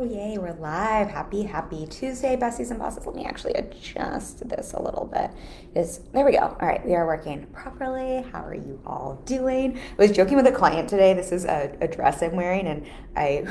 Yay, we're live. Happy Tuesday, besties and bosses. Let me actually adjust this a little bit. There we go. All right, we are working properly. How are you all doing? I was joking with a client today. This is a dress I'm wearing, and I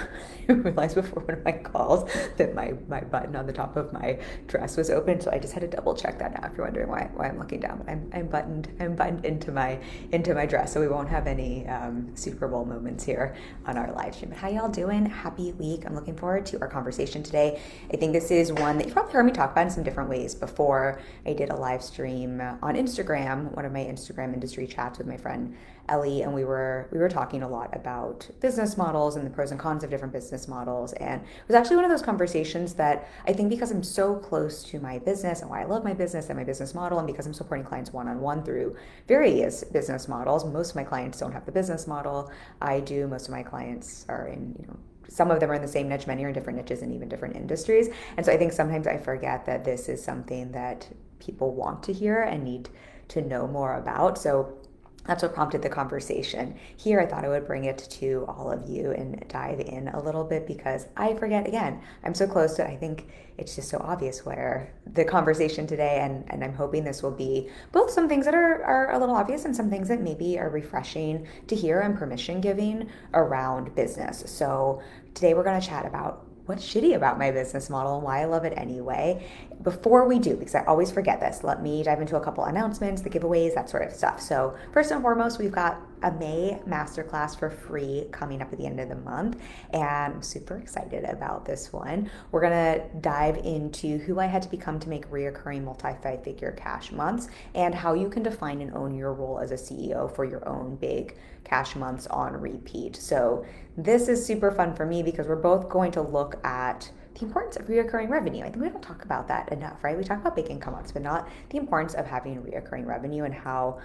realized before one of my calls that my button on the top of my dress was open, so I just had to double check that now. If you're wondering why I'm looking down, but I'm buttoned into my dress, so we won't have any Super Bowl moments here on our live stream. But how y'all doing? Happy week. I'm looking forward to our conversation today. I think this is one that you've probably heard me talk about in some different ways before. I did a live stream on Instagram, one of my Instagram industry chats with my friend Ellie, and we were talking a lot about business models and the pros and cons of different business models. And it was actually one of those conversations that I think, because I'm so close to my business and why I love my business and my business model, and because I'm supporting clients one-on-one through various business models. Most of my clients don't have the business model I do. Most of my clients are in, some of them are in the same niche, many are in different niches and even different industries. And so I think sometimes I forget that this is something that people want to hear and need to know more about. So that's what prompted the conversation here. I thought I would bring it to all of you and dive in a little bit, because I forget again. I'm so close to it. I think it's just so obvious where the conversation today, and I'm hoping this will be both some things that are a little obvious and some things that maybe are refreshing to hear and permission giving around business. So today we're going to chat about what's shitty about my business model and why I love it anyway. Before we do, because I always forget this, let me dive into a couple announcements, the giveaways, that sort of stuff. So first and foremost, we've got a May masterclass for free coming up at the end of the month, and I'm super excited about this one. We're gonna dive into who I had to become to make reoccurring multi-five-figure cash months, and how you can define and own your role as a CEO for your own big cash months on repeat. So this is super fun for me because we're both going to look at the importance of reoccurring revenue. I think we don't talk about that enough, right? We talk about big income months, but not the importance of having reoccurring revenue and how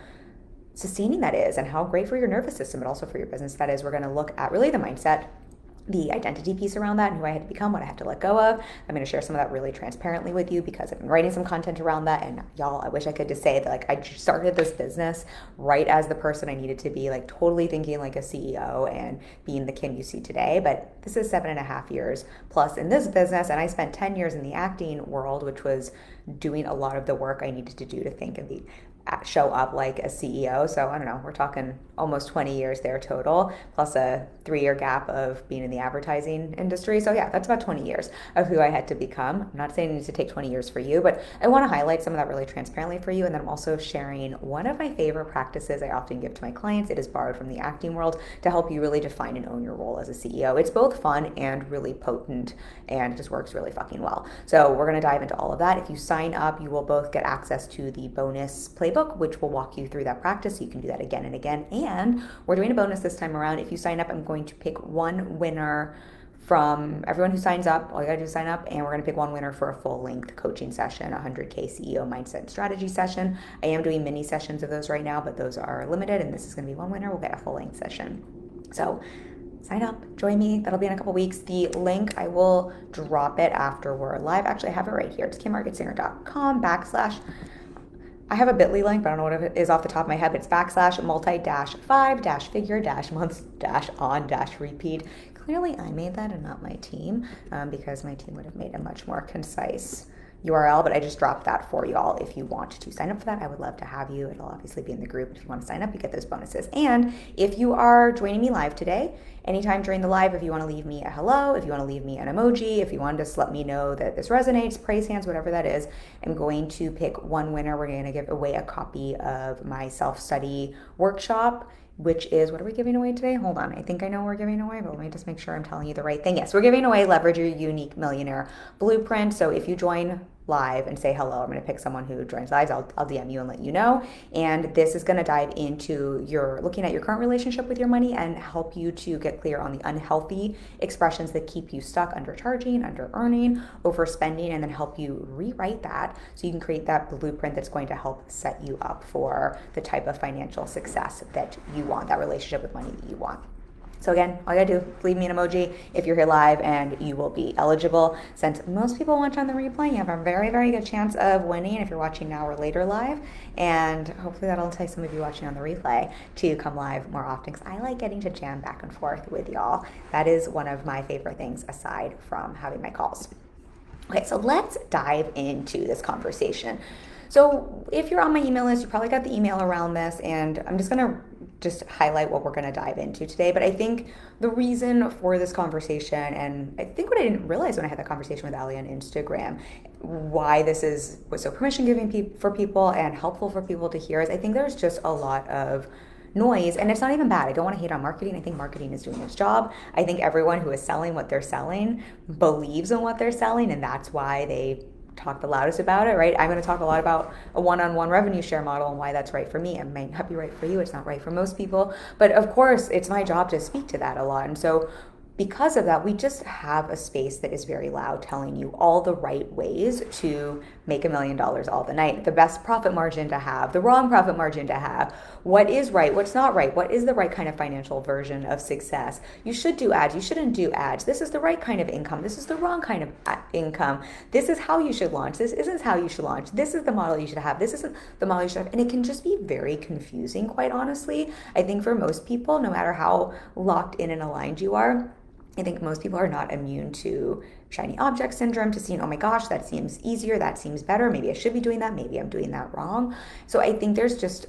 sustaining that is, and how great for your nervous system, but also for your business that is. We're going to look at really the mindset, the identity piece around that, and who I had to become, what I had to let go of. I'm going to share some of that really transparently with you, because I've been writing some content around that. And y'all, I wish I could just say that, like, I started this business right as the person I needed to be, like totally thinking like a CEO and being the Kim you see today. But this is 7.5 years plus in this business. And I spent 10 years in the acting world, which was doing a lot of the work I needed to do to think and show up like a CEO. So I don't know, we're talking almost 20 years there total, plus a 3-year gap of being in the advertising industry. So yeah, that's about 20 years of who I had to become. I'm not saying it needs to take 20 years for you, but I want to highlight some of that really transparently for you. And then I'm also sharing one of my favorite practices I often give to my clients. It is borrowed from the acting world to help you really define and own your role as a CEO. It's both fun and really potent, and it just works really fucking well. So we're going to dive into all of that. If you sign up, you will both get access to the bonus playbook, which will walk you through that practice. So you can do that again and again. And we're doing a bonus this time around. If you sign up, I'm going to pick one winner from everyone who signs up. All you gotta do is sign up, and we're gonna pick one winner for a full-length coaching session, a 100K CEO mindset and strategy session. I am doing mini sessions of those right now, but those are limited, and this is gonna be one winner. We'll get a full-length session. So sign up, join me. That'll be in a couple weeks. The link, I will drop it after we're live. Actually, I have it right here. It's kimmarketsinger.com/ I have a bit.ly link, but I don't know what it is off the top of my head, but it's / multi-5-figure-months-on-repeat. Clearly I made that and not my team, because my team would have made a much more concise URL, but I just dropped that for y'all. If you want to sign up for that, I would love to have you. It'll obviously be in the group. If you want to sign up, you get those bonuses. And if you are joining me live today, anytime during the live, if you want to leave me a hello, if you want to leave me an emoji, if you want to just let me know that this resonates, praise hands, whatever that is, I'm going to pick one winner. We're going to give away a copy of my self-study workshop, which is, what are we giving away today? Hold on. I think I know what we're giving away, but let me just make sure I'm telling you the right thing. Yes, we're giving away Leverage Your Unique Millionaire Blueprint. So if you join live and say hello, I'm going to pick someone who joins live. I'll DM you and let you know. And this is going to dive into looking at your current relationship with your money and help you to get clear on the unhealthy expressions that keep you stuck, undercharging, under earning, overspending, and then help you rewrite that so you can create that blueprint that's going to help set you up for the type of financial success that you want, that relationship with money that you want. So again, all you gotta do, leave me an emoji if you're here live and you will be eligible. Since most people watch on the replay, you have a very, very good chance of winning if you're watching now or later live. And hopefully that'll entice some of you watching on the replay to come live more often, because I like getting to jam back and forth with y'all. That is one of my favorite things aside from having my calls. Okay, so let's dive into this conversation. So if you're on my email list, you probably got the email around this, and I'm just gonna highlight what we're gonna dive into today. But I think the reason for this conversation, and I think what I didn't realize when I had that conversation with Ali on Instagram, why this was so permission giving for people and helpful for people to hear, is I think there's just a lot of noise, and it's not even bad. I don't want to hate on marketing. I think marketing is doing its job. I think everyone who is selling what they're selling believes in what they're selling, and that's why they talk the loudest about it, right? I'm going to talk a lot about a one-on-one revenue share model and why that's right for me. It might not be right for you. It's not right for most people, but of course it's my job to speak to that a lot. And so because of that, we just have a space that is very loud, telling you all the right ways to make $1 million all the night, the best profit margin to have, the wrong profit margin to have, what is right, what's not right, what is the right kind of financial version of success. You should do ads, you shouldn't do ads. This is the right kind of income, this is the wrong kind of income. This is how you should launch, this isn't how you should launch, this is the model you should have, this isn't the model you should have. And it can just be very confusing, quite honestly. I think for most people, no matter how locked in and aligned you are, I think most people are not immune to shiny object syndrome, to seeing, oh my gosh, that seems easier, that seems better, maybe I should be doing that, maybe I'm doing that wrong. So I think there's just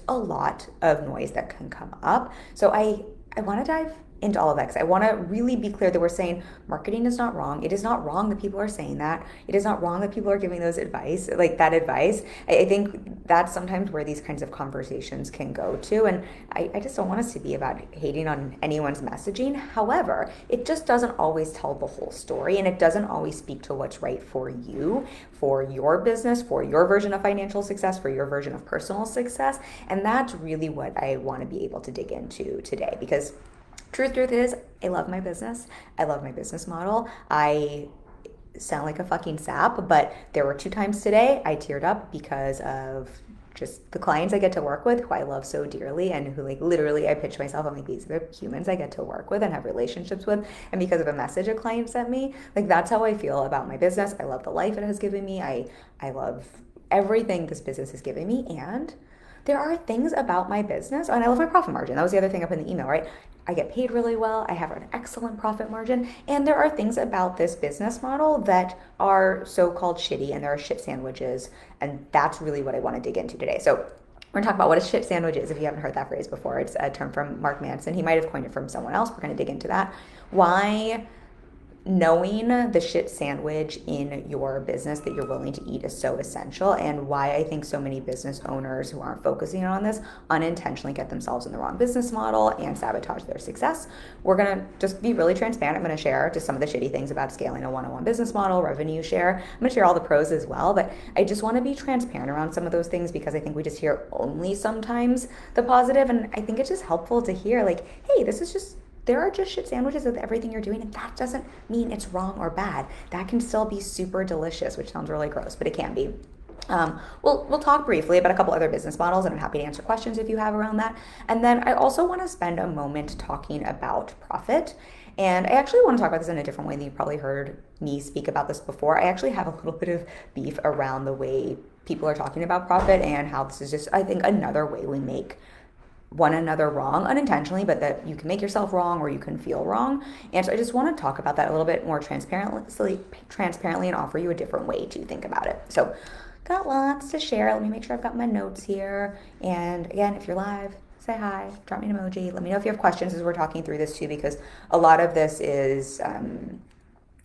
a lot of noise that can come up. So I want to dive into all of that, because I want to really be clear that we're saying marketing is not wrong. It is not wrong that people are saying that. It is not wrong that people are giving those advice, like that advice. I think that's sometimes where these kinds of conversations can go to. And I just don't want us to be about hating on anyone's messaging. However, it just doesn't always tell the whole story, and it doesn't always speak to what's right for you, for your business, for your version of financial success, for your version of personal success. And that's really what I want to be able to dig into today, because truth is, I love my business. I love my business model. I sound like a fucking sap, but there were 2 times today I teared up because of just the clients I get to work with, who I love so dearly, and who, like, literally I pitch myself, I'm like, these are the humans I get to work with and have relationships with. And because of a message a client sent me, like, that's how I feel about my business. I love the life it has given me. I love everything this business has given me. And there are things about my business, and I love my profit margin. That was the other thing up in the email, right? I get paid really well. I have an excellent profit margin. And there are things about this business model that are so-called shitty, and there are shit sandwiches. And that's really what I want to dig into today. So we're going to talk about what a shit sandwich is, if you haven't heard that phrase before. It's a term from Mark Manson. He might have coined it from someone else. We're going to dig into that. Why knowing the shit sandwich in your business that you're willing to eat is so essential, and why I think so many business owners who aren't focusing on this unintentionally get themselves in the wrong business model and sabotage their success. We're going to just be really transparent. I'm going to share just some of the shitty things about scaling a one-on-one business model, revenue share. I'm going to share all the pros as well, but I just want to be transparent around some of those things, because I think we just hear only sometimes the positive, and I think it's just helpful to hear, like, hey, there are just shit sandwiches with everything you're doing, and that doesn't mean it's wrong or bad. That can still be super delicious, which sounds really gross, but it can be. We'll talk briefly about a couple other business models, and I'm happy to answer questions if you have around that. And then I also want to spend a moment talking about profit. And I actually want to talk about this in a different way than you've probably heard me speak about this before. I actually have a little bit of beef around the way people are talking about profit, and how this is just, I think, another way we make one another wrong unintentionally, but that you can make yourself wrong or you can feel wrong. And so I just want to talk about that a little bit more transparently and offer you a different way to think about it. So got lots to share. Let me make sure I've got my notes here. And again, if you're live, say hi, drop me an emoji. Let me know if you have questions as we're talking through this too, because a lot of this is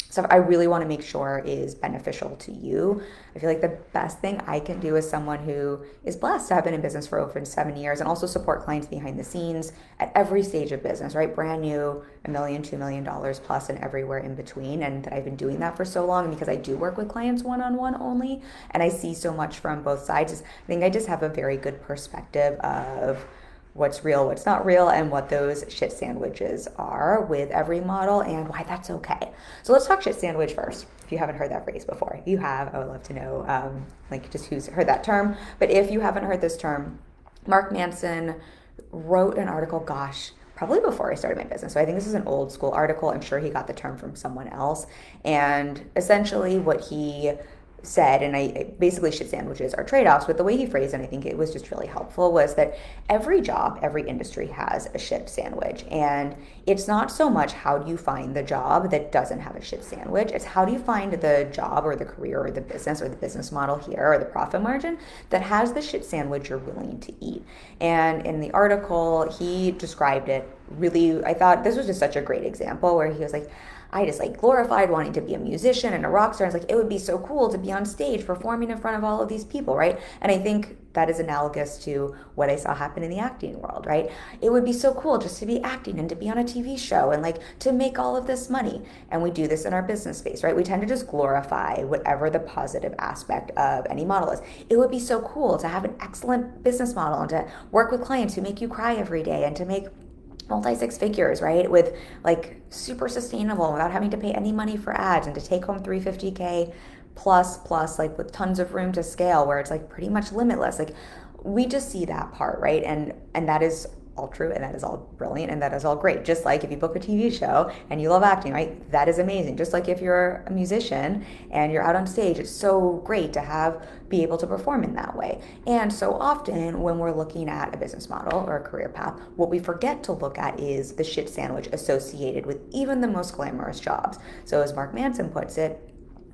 stuff I really want to make sure is beneficial to you. I feel like the best thing I can do as someone who is blessed to have been in business for over 7 years, and also support clients behind the scenes at every stage of business, right? Brand new, $1 million, $2 million plus, and everywhere in between. And that I've been doing that for so long, and because I do work with clients one-on-one only, and I see so much from both sides, I think I just have a very good perspective of what's real, what's not real, and what those shit sandwiches are with every model, and why that's okay. So let's talk shit sandwich first. If you haven't heard that phrase before, if you have, I would love to know, just who's heard that term. But if you haven't heard this term, Mark Manson wrote an article, gosh, probably before I started my business. So I think this is an old school article. I'm sure he got the term from someone else. And essentially what he said, and I basically shit sandwiches are trade-offs, but the way he phrased it, and I think it was just really helpful, was that every job, every industry has a shit sandwich. And it's not so much how do you find the job that doesn't have a shit sandwich, it's how do you find the job or the career or the business model here or the profit margin that has the shit sandwich you're willing to eat. And in the article, he described it really, I thought this was just such a great example where he was like, I just like glorified wanting to be a musician and a rock star. I was like, it would be so cool to be on stage performing in front of all of these people, right? And I think that is analogous to what I saw happen in the acting world, right? It would be so cool just to be acting and to be on a TV show and like to make all of this money. And we do this in our business space, right? We tend to just glorify whatever the positive aspect of any model is. It would be so cool to have an excellent business model and to work with clients who make you cry every day and to make multi-six figures, right? With like super sustainable without having to pay any money for ads and to take home 350K plus like with tons of room to scale where it's like pretty much limitless. Like we just see that part, right? And that is all true and that is all brilliant and that is all great. Just like if you book a TV show and you love acting, right? That is amazing. Just like if you're a musician and you're out on stage, it's so great to be able to perform in that way. And so often when we're looking at a business model or a career path, what we forget to look at is the shit sandwich associated with even the most glamorous jobs. So as Mark Manson puts it,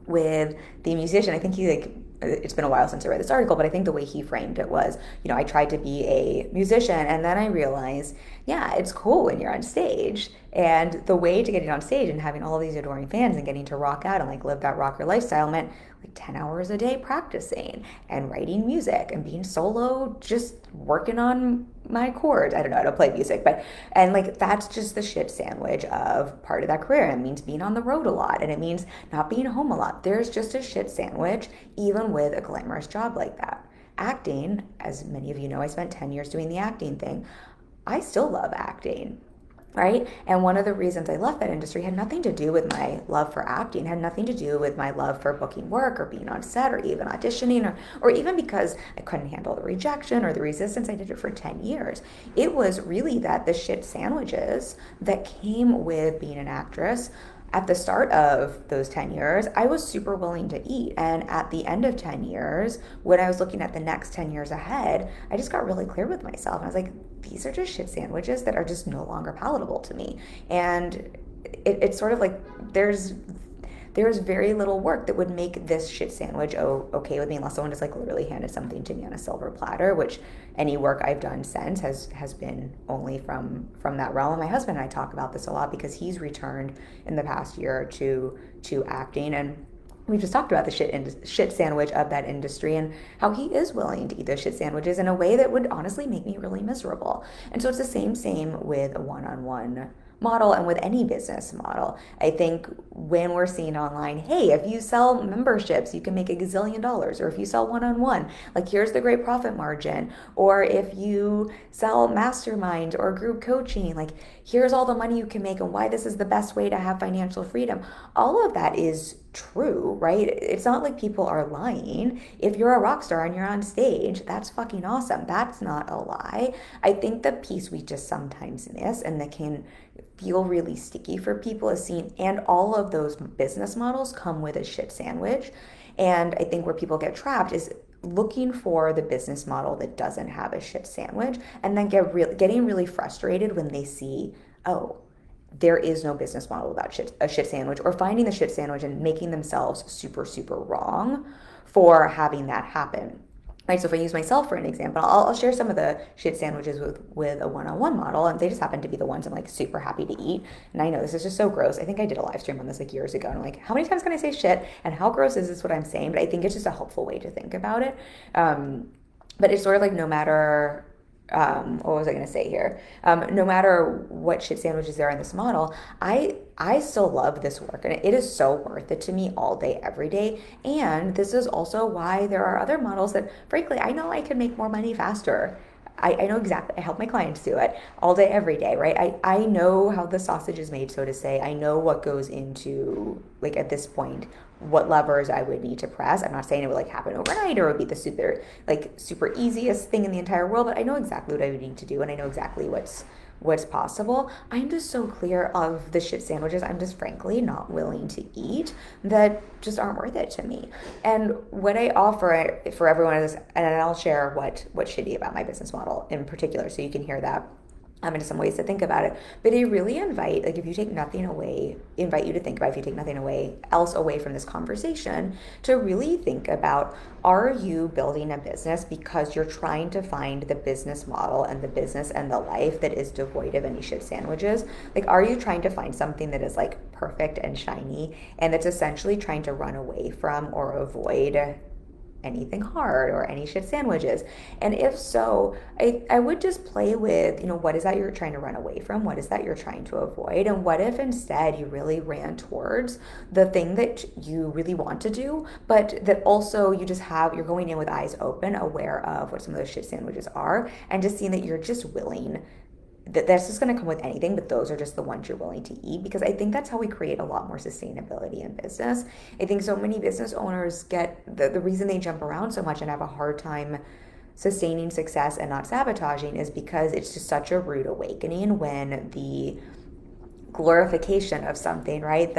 with the musician, I think it's been a while since I read this article, but I think the way he framed it was, I tried to be a musician and then I realized, yeah, it's cool when you're on stage. And the way to getting on stage and having all of these adoring fans and getting to rock out and like live that rocker lifestyle meant like 10 hours a day practicing and writing music and being solo, just working on my chords. I don't know how to play music, and like that's just the shit sandwich of part of that career. It means being on the road a lot and it means not being home a lot. There's just a shit sandwich even with a glamorous job like that. Acting, as many of you know, I spent 10 years doing the acting thing. I still love acting, right? And one of the reasons I left that industry had nothing to do with my love for acting, had nothing to do with my love for booking work or being on set or even auditioning or even because I couldn't handle the rejection or the resistance. I did it for 10 years. It was really that the shit sandwiches that came with being an actress at the start of those 10 years, I was super willing to eat. And at the end of 10 years, when I was looking at the next 10 years ahead, I just got really clear with myself. And I was like, these are just shit sandwiches that are just no longer palatable to me. And it's sort of like there's very little work that would make this shit sandwich okay with me unless someone just like literally handed something to me on a silver platter, which any work I've done since has been only from that realm. And my husband and I talk about this a lot because he's returned in the past year to acting, and we just talked about the shit sandwich of that industry and how he is willing to eat those shit sandwiches in a way that would honestly make me really miserable. And so it's the same with a one-on-one model and with any business model. I think when we're seeing online, hey, if you sell memberships, you can make $1 gazillion, or if you sell one-on-one, like here's the great profit margin, or if you sell mastermind or group coaching, like here's all the money you can make and why this is the best way to have financial freedom. All of that is true, right? It's not like people are lying. If you're a rock star and you're on stage, that's fucking awesome. That's not a lie. I think the piece we just sometimes miss and that can feel really sticky for people is seeing, and all of those business models come with a shit sandwich. And I think where people get trapped is looking for the business model that doesn't have a shit sandwich and then getting really frustrated when they see, oh, there is no business model without a shit sandwich, or finding the shit sandwich and making themselves super, super wrong for having that happen. Right, so if I use myself for an example, I'll share some of the shit sandwiches with a one-on-one model, and they just happen to be the ones I'm like super happy to eat. And I know this is just so gross. I think I did a live stream on this like years ago, and I'm like, how many times can I say shit? And how gross is this what I'm saying? But I think it's just a helpful way to think about it. But it's sort of like no matter what was I going to say here? No matter what shit sandwiches there are in this model, I still love this work and it is so worth it to me all day, every day. And this is also why there are other models that, frankly, I know I can make more money faster. I know exactly, I help my clients do it all day, every day, right? I know how the sausage is made, so to say. I know what goes into, like at this point, what levers I would need to press. I'm not saying it would like happen overnight or it would be the super easiest thing in the entire world, but I know exactly what I would need to do and I know exactly what's what's possible. I'm just so clear of the shit sandwiches I'm just frankly not willing to eat that just aren't worth it to me. And what I offer for everyone is, and I'll share what's shitty about my business model in particular so you can hear that into some ways to think about it. But I really invite, like, if you take nothing away, invite you to think about, if you take nothing else away from this conversation, to really think about, are you building a business because you're trying to find the business model and the business and the life that is devoid of any shit sandwiches? Like, are you trying to find something that is like perfect and shiny and that's essentially trying to run away from or avoid anything hard or any shit sandwiches? And if so, I would just play with, what is that you're trying to run away from? What is that you're trying to avoid? And what if instead you really ran towards the thing that you really want to do, but that also you're going in with eyes open, aware of what some of those shit sandwiches are, and just seeing that you're just willing, that's just going to come with anything, but those are just the ones you're willing to eat. Because I think that's how we create a lot more sustainability in business. I think so many business owners get the reason they jump around so much and have a hard time sustaining success and not sabotaging is because it's just such a rude awakening when the glorification of something, right?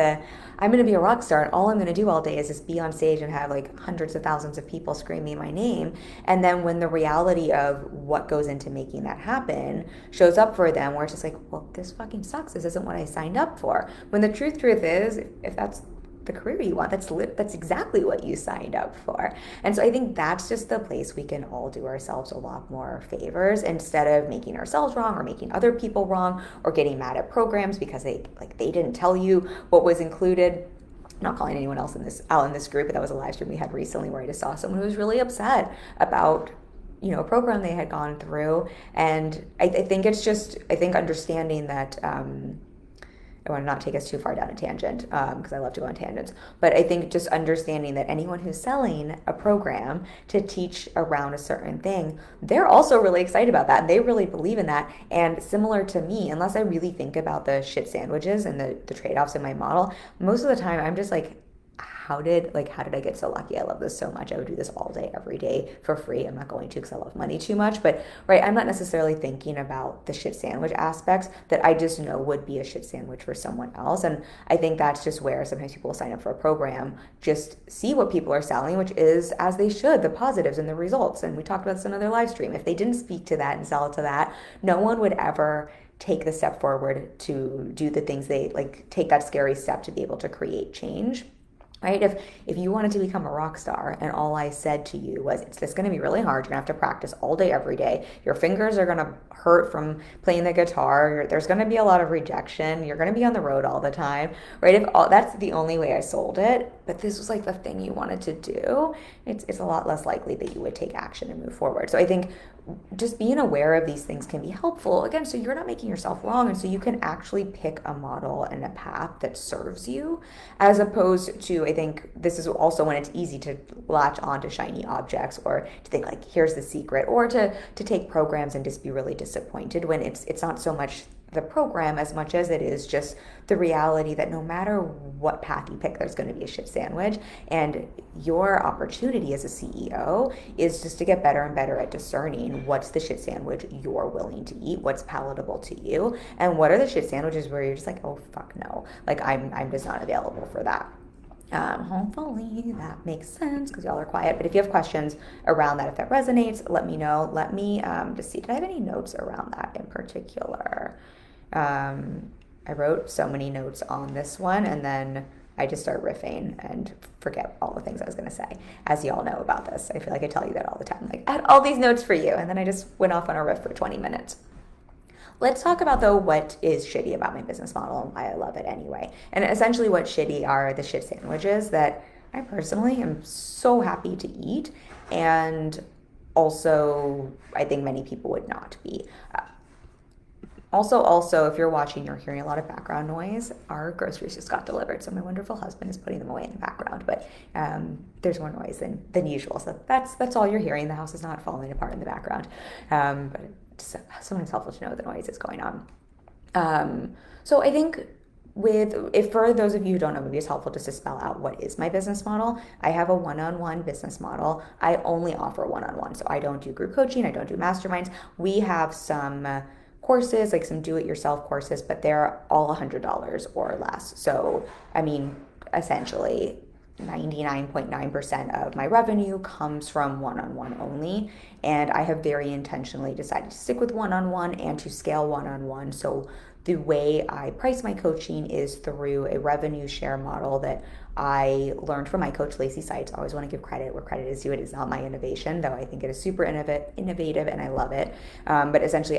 I'm going to be a rock star and all I'm going to do all day is just be on stage and have like hundreds of thousands of people screaming my name. And then when the reality of what goes into making that happen shows up for them, where it's just like, well, this fucking sucks. This isn't what I signed up for. When the truth is, if that's the career you want, that's exactly what you signed up for. And so I think that's just the place we can all do ourselves a lot more favors, instead of making ourselves wrong or making other people wrong or getting mad at programs because they didn't tell you what was included. I'm not calling anyone else out in this group, but that was a live stream we had recently where I just saw someone who was really upset about a program they had gone through. And I think it's just, understanding that I want to not take us too far down a tangent because I love to go on tangents. But I think just understanding that anyone who's selling a program to teach around a certain thing, they're also really excited about that. And they really believe in that. And similar to me, unless I really think about the shit sandwiches and the trade-offs in my model, most of the time I'm just like, how did I get so lucky? I love this so much. I would do this all day, every day for free. I'm not going to because I love money too much. But right, I'm not necessarily thinking about the shit sandwich aspects that I just know would be a shit sandwich for someone else. And I think that's just where sometimes people will sign up for a program, just see what people are selling, which is, as they should, the positives and the results. And we talked about this in another live stream. If they didn't speak to that and sell it to that, no one would ever take the step forward to do the things take that scary step to be able to create change. Right? If you wanted to become a rock star and all I said to you was, it's going to be really hard. You're going to have to practice all day, every day. Your fingers are going to hurt from playing the guitar. There's going to be a lot of rejection. You're going to be on the road all the time, right? That's the only way I sold it, but this was like the thing you wanted to do, it's a lot less likely that you would take action and move forward. So I think just being aware of these things can be helpful, again, so you're not making yourself wrong, and so you can actually pick a model and a path that serves you, as opposed to, I think this is also when it's easy to latch on to shiny objects, or to think like, here's the secret, or to take programs and just be really disappointed when it's not so much the program as much as it is just the reality that no matter what path you pick, there's going to be a shit sandwich. And your opportunity as a CEO is just to get better and better at discerning what's the shit sandwich you're willing to eat, what's palatable to you, and what are the shit sandwiches where you're just like, oh fuck no, like I'm just not available for that. Hopefully that makes sense because y'all are quiet. But if you have questions around that, if that resonates, let me know. Let me just see, did I have any notes around that in particular? I wrote so many notes on this one, and then I just start riffing and forget all the things I was going to say. As y'all know about this, I feel like I tell you that all the time. Like, I had all these notes for you, and then I just went off on a riff for 20 minutes. Let's talk about, though, what is shitty about my business model and why I love it anyway. And essentially what's shitty are the shit sandwiches that I personally am so happy to eat, and also I think many people would not be. Also, if you're watching, you're hearing a lot of background noise. Our groceries just got delivered, so my wonderful husband is putting them away in the background. But there's more noise than usual, so that's all you're hearing. The house is not falling apart in the background, but it's sometimes helpful to know the noise is going on. So I think if for those of you who don't know, maybe it's helpful just to spell out what is my business model. I have a one-on-one business model. I only offer one-on-one, so I don't do group coaching. I don't do masterminds. We have some courses, like some do-it-yourself courses, but they're all $100 or less. So, I mean, essentially 99.9% of my revenue comes from one-on-one only. And I have very intentionally decided to stick with one-on-one and to scale one-on-one. So the way I price my coaching is through a revenue share model that I learned from my coach, Lacey Sites. I always want to give credit where credit is due. It is not my innovation, though I think it is super innovative and I love it. But essentially,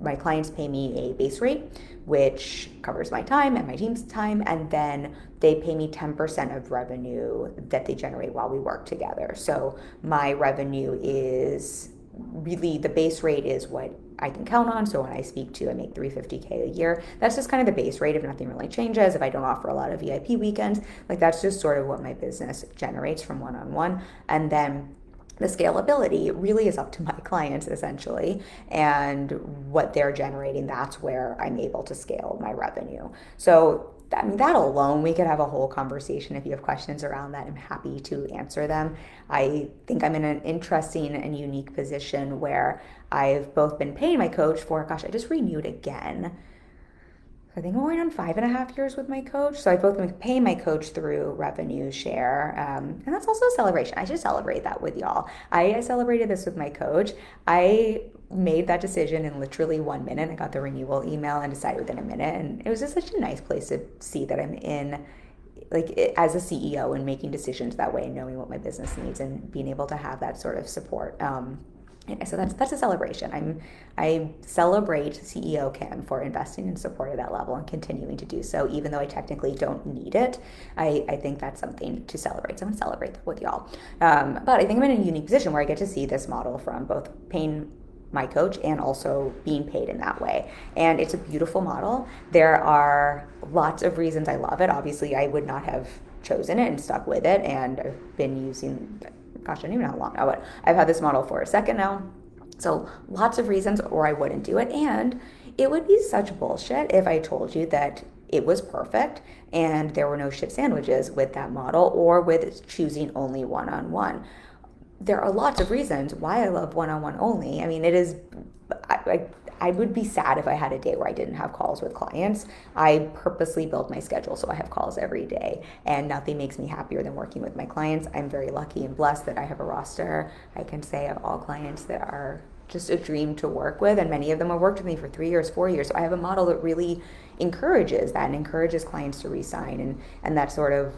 my clients pay me a base rate, which covers my time and my team's time, and then they pay me 10% of revenue that they generate while we work together. So my revenue is really, the base rate is what I can count on. So when I speak to, I make $350K a year. That's just kind of the base rate if nothing really changes. If I don't offer a lot of VIP weekends, like that's just sort of what my business generates from one-on-one. And then the scalability really is up to my clients essentially, and what they're generating, that's where I'm able to scale my revenue. So I mean, that alone, we could have a whole conversation. If you have questions around that, I'm happy to answer them. I think I'm in an interesting and unique position where I've both been paying my coach for, gosh, I just renewed again. I think I'm going on 5.5 years with my coach. So I've both been paying my coach through revenue share. And that's also a celebration. I should celebrate that with y'all. I celebrated this with my coach. I made that decision in literally 1 minute. I got the renewal email and decided within a minute. And it was just such a nice place to see that I'm in, like, as a CEO and making decisions that way and knowing what my business needs and being able to have that sort of support. So that's a celebration. I celebrate CEO Kim for investing in support at that level and continuing to do so, even though I technically don't need it. I think that's something to celebrate. So I'm gonna celebrate that with y'all. But I think I'm in a unique position where I get to see this model from both paying my coach and also being paid in that way. And it's a beautiful model. There are lots of reasons I love it. Obviously, I would not have chosen it and stuck with it. And I've been using, gosh, I don't even know how long now, but I've had this model for a second now. So lots of reasons, or I wouldn't do it. And it would be such bullshit if I told you that it was perfect and there were no shit sandwiches with that model or with choosing only one-on-one. There are lots of reasons why I love one-on-one only. I mean, it is, I would be sad if I had a day where I didn't have calls with clients. I purposely build my schedule so I have calls every day, and nothing makes me happier than working with my clients. I'm very lucky and blessed that I have a roster, I can say, of all clients that are just a dream to work with, and many of them have worked with me for 3 years, 4 years. So I have a model that really encourages that and encourages clients to re-sign, and that sort of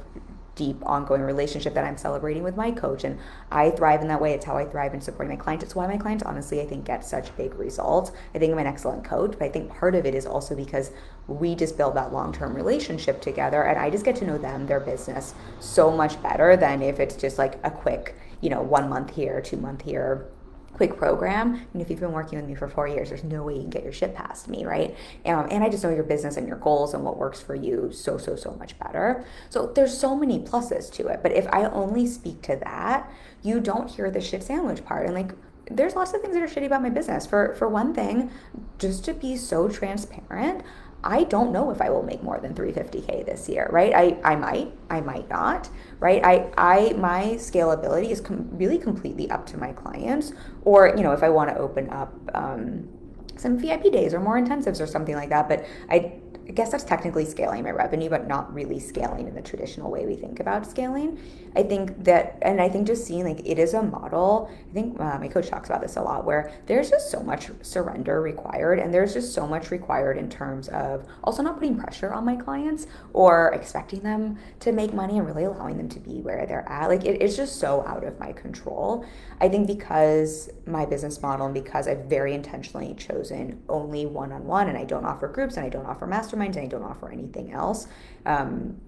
deep ongoing relationship that I'm celebrating with my coach. And I thrive in that way. It's how I thrive in supporting my clients. It's why my clients, honestly, I think get such big results. I think I'm an excellent coach, but I think part of it is also because we just build that long-term relationship together, and I just get to know them, their business, so much better than if it's just like a quick, 1 month here, 2 month here, quick program. And if you've been working with me for 4 years, there's no way you can get your shit past me, right? And I just know your business and your goals and what works for you so much better. So there's so many pluses to it. But if I only speak to that, you don't hear the shit sandwich part. And like, there's lots of things that are shitty about my business. For one thing, just to be so transparent, I don't know if I will make more than $350K this year, right? I might not, right? My scalability is really completely up to my clients, or, if I want to open up some VIP days or more intensives or something like that. But I guess that's technically scaling my revenue, but not really scaling in the traditional way we think about scaling. I think just seeing, like, it is a model. I think my coach talks about this a lot, where there's just so much surrender required, and there's just so much required in terms of also not putting pressure on my clients or expecting them to make money and really allowing them to be where they're at. Like, it's just so out of my control. I think because my business model and because I've very intentionally chosen only one-on-one, and I don't offer groups and I don't offer masterminds and I don't offer anything else, and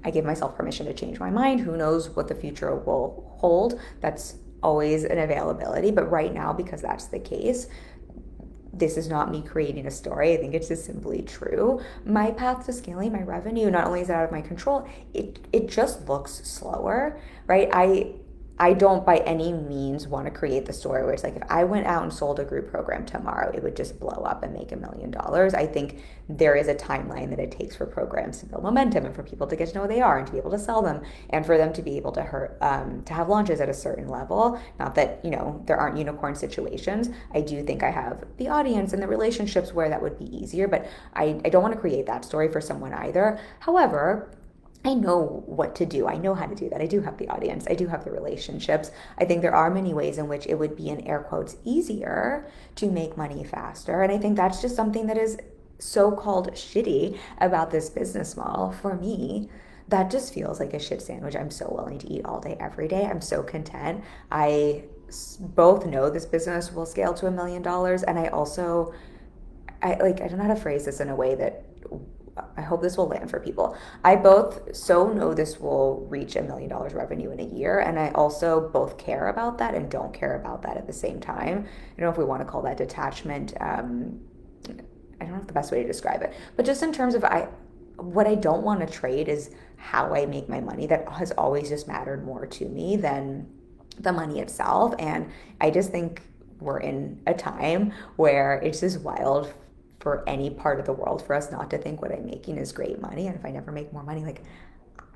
I give myself permission to change my mind. Who knows what the future will hold? That's always an availability. But right now, because that's the case, this is not me creating a story. I think it's just simply true. My path to scaling my revenue, not only is it out of my control, it just looks slower, right? I don't by any means want to create the story where it's like if I went out and sold a group program tomorrow, it would just blow up and make $1 million. I think there is a timeline that it takes for programs to build momentum and for people to get to know who they are and to be able to sell them and for them to be able to have launches at a certain level. Not that, there aren't unicorn situations. I do think I have the audience and the relationships where that would be easier, but I don't want to create that story for someone either. However, I know what to do. I know how to do that. I do have the audience. I do have the relationships. I think there are many ways in which it would be, in air quotes, easier to make money faster. And I think that's just something that is so-called shitty about this business model. For me, that just feels like a shit sandwich I'm so willing to eat all day, every day. I'm so content. I both know this business will scale to $1 million. And I also, I don't know how to phrase this in a way that I hope this will land for people. I both so know this will reach $1 million revenue in a year, and I also both care about that and don't care about that at the same time. I don't know if we want to call that detachment. I don't know the best way to describe it, but just in terms of what I don't want to trade is how I make my money. That has always just mattered more to me than the money itself, and I just think we're in a time where it's just wild for any part of the world for us not to think what I'm making is great money. And if I never make more money, like,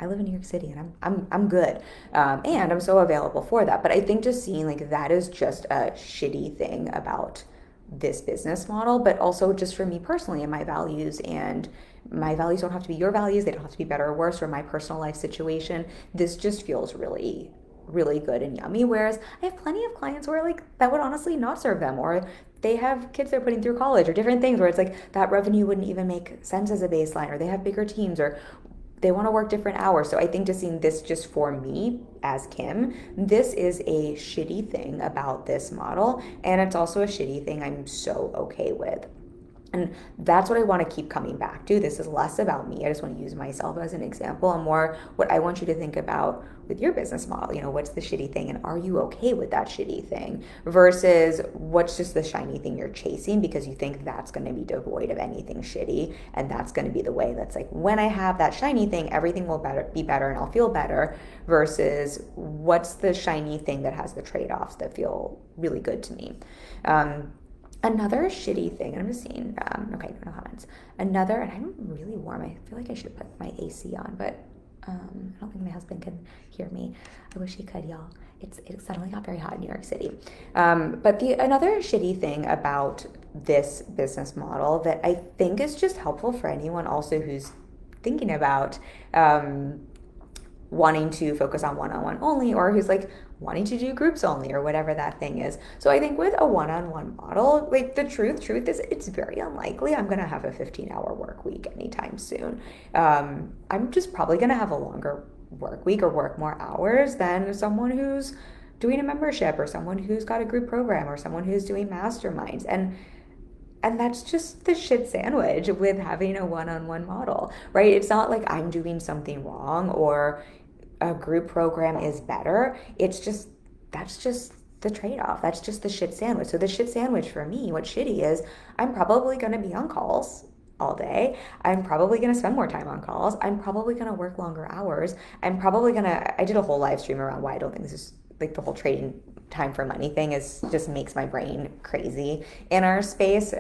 I live in New York City and I'm good. And I'm so available for that. But I think just seeing like that is just a shitty thing about this business model, but also just for me personally and my values. And my values don't have to be your values. They don't have to be better or worse for my personal life situation. This just feels really, really good and yummy. Whereas I have plenty of clients where like that would honestly not serve them, or they have kids they're putting through college, or different things where it's like that revenue wouldn't even make sense as a baseline, or they have bigger teams, or they want to work different hours. So I think just seeing this just for me as Kim, this is a shitty thing about this model. And it's also a shitty thing I'm so okay with. And that's what I want to keep coming back to. This is less about me. I just want to use myself as an example, and more what I want you to think about with your business model. What's the shitty thing, and are you okay with that shitty thing, versus what's just the shiny thing you're chasing because you think that's going to be devoid of anything shitty, and that's going to be the way that's like, when I have that shiny thing, everything will be better and I'll feel better, versus what's the shiny thing that has the trade-offs that feel really good to me. Another shitty thing, and I'm just seeing, okay, no comments. Another, and I'm really warm. I feel like I should put my AC on, but I don't think my husband can hear me. I wish he could, y'all. It suddenly got very hot in New York City. But another shitty thing about this business model that I think is just helpful for anyone also who's thinking about wanting to focus on one-on-one only, or who's like wanting to do groups only, or whatever that thing is. So I think with a one-on-one model, like the truth is it's very unlikely I'm gonna have a 15-hour work week anytime soon. I'm just probably gonna have a longer work week or work more hours than someone who's doing a membership, or someone who's got a group program, or someone who's doing masterminds. And that's just the shit sandwich with having a one-on-one model, right? It's not like I'm doing something wrong or a group program is better. It's just, that's just the trade-off. That's just the shit sandwich. So the shit sandwich for me, what's shitty is I'm probably going to be on calls all day. I'm probably going to spend more time on calls. I'm probably going to work longer hours. I did a whole live stream around why I don't think this is like the whole trading time for money thing just makes my brain crazy in our space.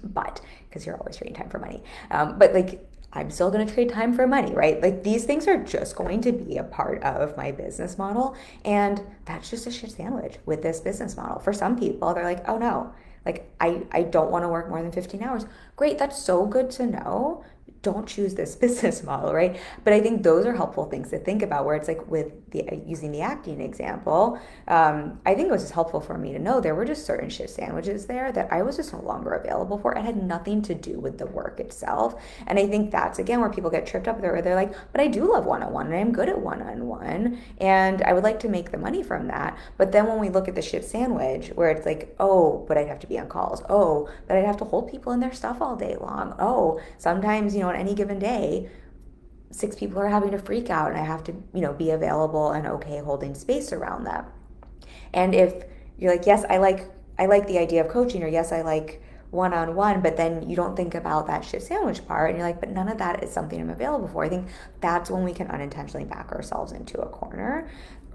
But because you're always trading time for money. But like, I'm still going to trade time for money, right? Like these things are just going to be a part of my business model. And that's just a shit sandwich with this business model. For some people, they're like, oh no, like I don't want to work more than 15 hours. Great. That's so good to know. Don't choose this business model, right? But I think those are helpful things to think about, where it's like with using the acting example, I think it was just helpful for me to know there were just certain shit sandwiches there that I was just no longer available for. It had nothing to do with the work itself. And I think that's, again, where people get tripped up there, where they're like, but I do love one-on-one and I'm good at one-on-one and I would like to make the money from that. But then when we look at the shit sandwich, where it's like, oh, but I'd have to be on calls. Oh, but I'd have to hold people in their stuff all day long. Oh, sometimes, on any given day, 6 people are having to freak out and I have to, be available and okay holding space around that. And if you're like, yes, I like the idea of coaching, or yes, I like one-on-one, but then you don't think about that shit sandwich part and you're like, but none of that is something I'm available for. I think that's when we can unintentionally back ourselves into a corner.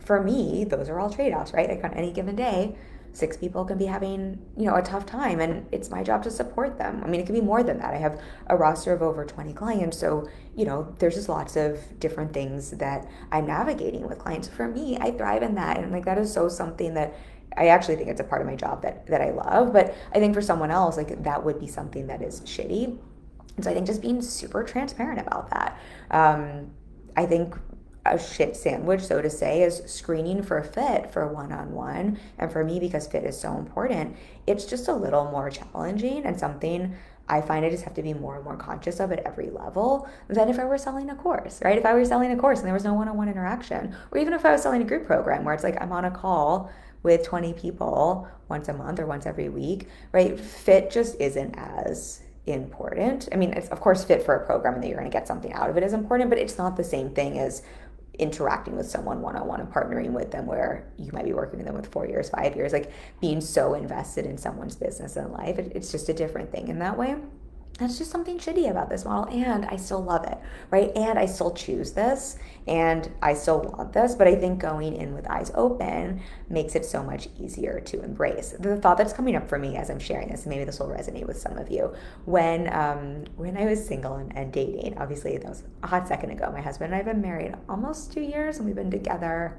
for me, those are all trade-offs, right? Like on any given day, 6 people can be having, a tough time, and it's my job to support them. I mean, it can be more than that. I have a roster of over 20 clients, so, there's just lots of different things that I'm navigating with clients. For me, I thrive in that, and like that is so something that I actually think it's a part of my job that I love. But I think for someone else, like that would be something that is shitty. And so I think just being super transparent about that. I think a shit sandwich, so to say, is screening for fit for one-on-one. And for me, because fit is so important, it's just a little more challenging and something I find I just have to be more and more conscious of at every level than if I were selling a course, right? If I were selling a course and there was no one-on-one interaction, or even if I was selling a group program where it's like I'm on a call with 20 people once a month or once every week, right? Fit just isn't as important. I mean, it's of course fit for a program and that you're going to get something out of it is important, but it's not the same thing as interacting with someone one-on-one and partnering with them where you might be working with them with 4 years, 5 years, like being so invested in someone's business and life. It's just a different thing in that way. That's just something shitty about this model, and I still love it, right? And I still choose this, and I still want this, but I think going in with eyes open makes it so much easier to embrace. The thought that's coming up for me as I'm sharing this, maybe this will resonate with some of you, when I was single and dating, obviously that was a hot second ago, my husband and I have been married almost 2 years, and we've been together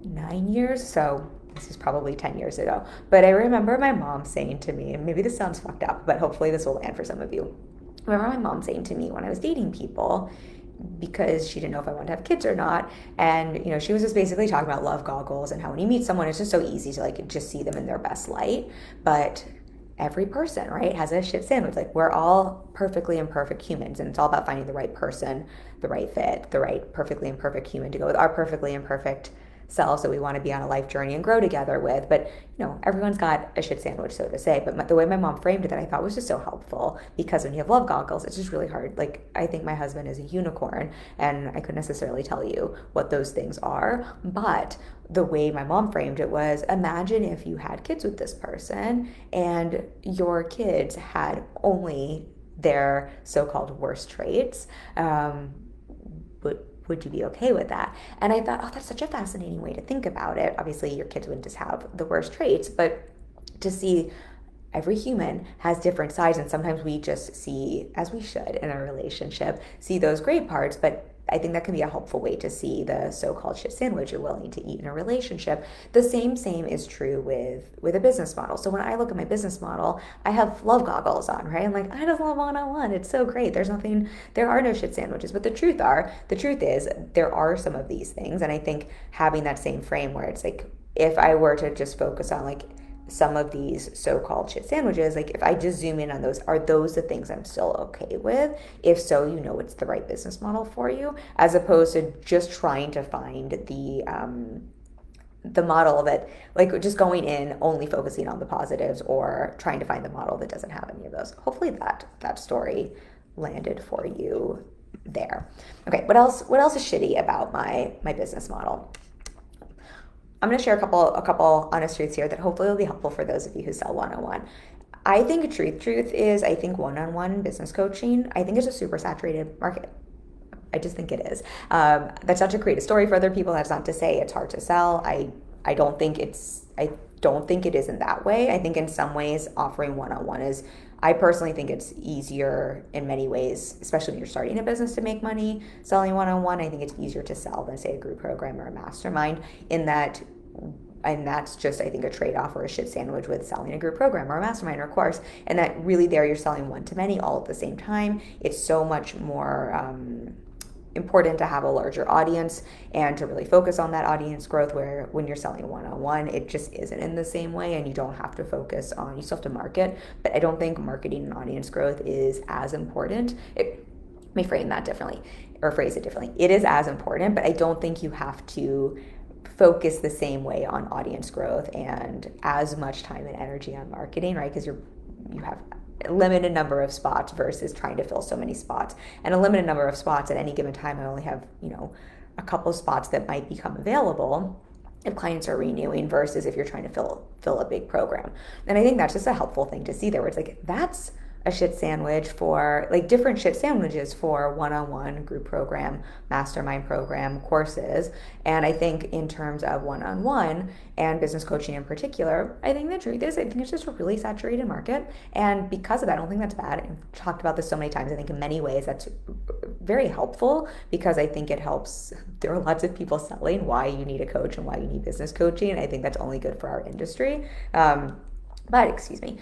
9 years, so this is probably 10 years ago. But I remember my mom saying to me, and maybe this sounds fucked up, but hopefully this will land for some of you. I remember my mom saying to me when I was dating people, because she didn't know if I wanted to have kids or not, and she was just basically talking about love goggles and how when you meet someone, it's just so easy to like just see them in their best light. But every person, right, has a shit sandwich. Like we're all perfectly imperfect humans, and it's all about finding the right person, the right fit, the right perfectly imperfect human to go with our perfectly imperfect selves that we want to be on a life journey and grow together with. But everyone's got a shit sandwich, so to say. But the way my mom framed it, that I thought was just so helpful, because when you have love goggles, it's just really hard. Like I think my husband is a unicorn, and I couldn't necessarily tell you what those things are, but the way my mom framed it was, imagine if you had kids with this person and your kids had only their so-called worst traits. Would you be okay with that? And I thought, that's such a fascinating way to think about it. Obviously, your kids wouldn't just have the worst traits, but to see every human has different sides, and sometimes we just see, as we should in a relationship, see those great parts, but I think that can be a helpful way to see the so-called shit sandwich you're willing to eat in a relationship. The same is true with a business model. So when I look at my business model, I have love goggles on, right? I'm like, I just love one-on-one. It's so great. There are no shit sandwiches. But the truth is there are some of these things. And I think having that same frame where it's like, if I were to just focus on like some of these so-called shit sandwiches, like if I just zoom in on those, are those the things I'm still okay with? If so, it's the right business model for you, as opposed to just trying to find the model that, like, just going in only focusing on the positives, or trying to find the model that doesn't have any of those. Hopefully that story landed for you there. Okay, what else is shitty about my business model? I'm going to share a couple honest truths here that hopefully will be helpful for those of you who sell one-on-one. I think truth is, I think one-on-one business coaching, I think is a super saturated market. I just think it is. That's not to create a story for other people. That's not to say it's hard to sell. I don't think it is in that way. I think in some ways offering one-on-one is, I personally think it's easier in many ways, especially when you're starting a business, to make money selling one-on-one. I think it's easier to sell than, say, a group program or a mastermind, and that's just, I think, a trade-off or a shit sandwich with selling a group program or a mastermind or a course. And that really there you're selling one-to-many all at the same time. It's so much more important to have a larger audience and to really focus on that audience growth, where when you're selling one-on-one, it just isn't in the same way, and you don't have to focus on, you still have to market, but I don't think marketing and audience growth is as important. Let me phrase it differently. It is as important, but I don't think you have to focus the same way on audience growth and as much time and energy on marketing, right? Because you have a limited number of spots versus trying to fill so many spots, and a limited number of spots at any given time. I only have, a couple spots that might become available if clients are renewing, versus if you're trying to fill a big program. And I think that's just a helpful thing to see there, where it's like, that's a shit sandwich for like different shit sandwiches for one-on-one group program, mastermind program courses. And I think in terms of one-on-one and business coaching in particular, I think the truth is I think it's just a really saturated market. And because of that, I don't think that's bad. I've talked about this so many times. I think in many ways that's very helpful because I think it helps. There are lots of people selling why you need a coach and why you need business coaching. I think that's only good for our industry. But excuse me,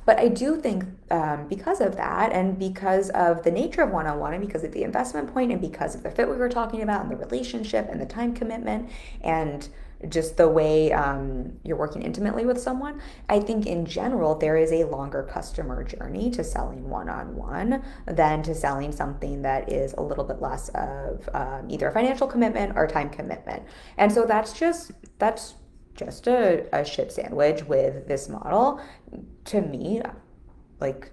but I do think because of that and because of the nature of one-on-one and because of the investment point and because of the fit we were talking about and the relationship and the time commitment and just the way you're working intimately with someone, I think in general there is a longer customer journey to selling one-on-one than to selling something that is a little bit less of either a financial commitment or time commitment. And so that's just a shit sandwich with this model. To me, like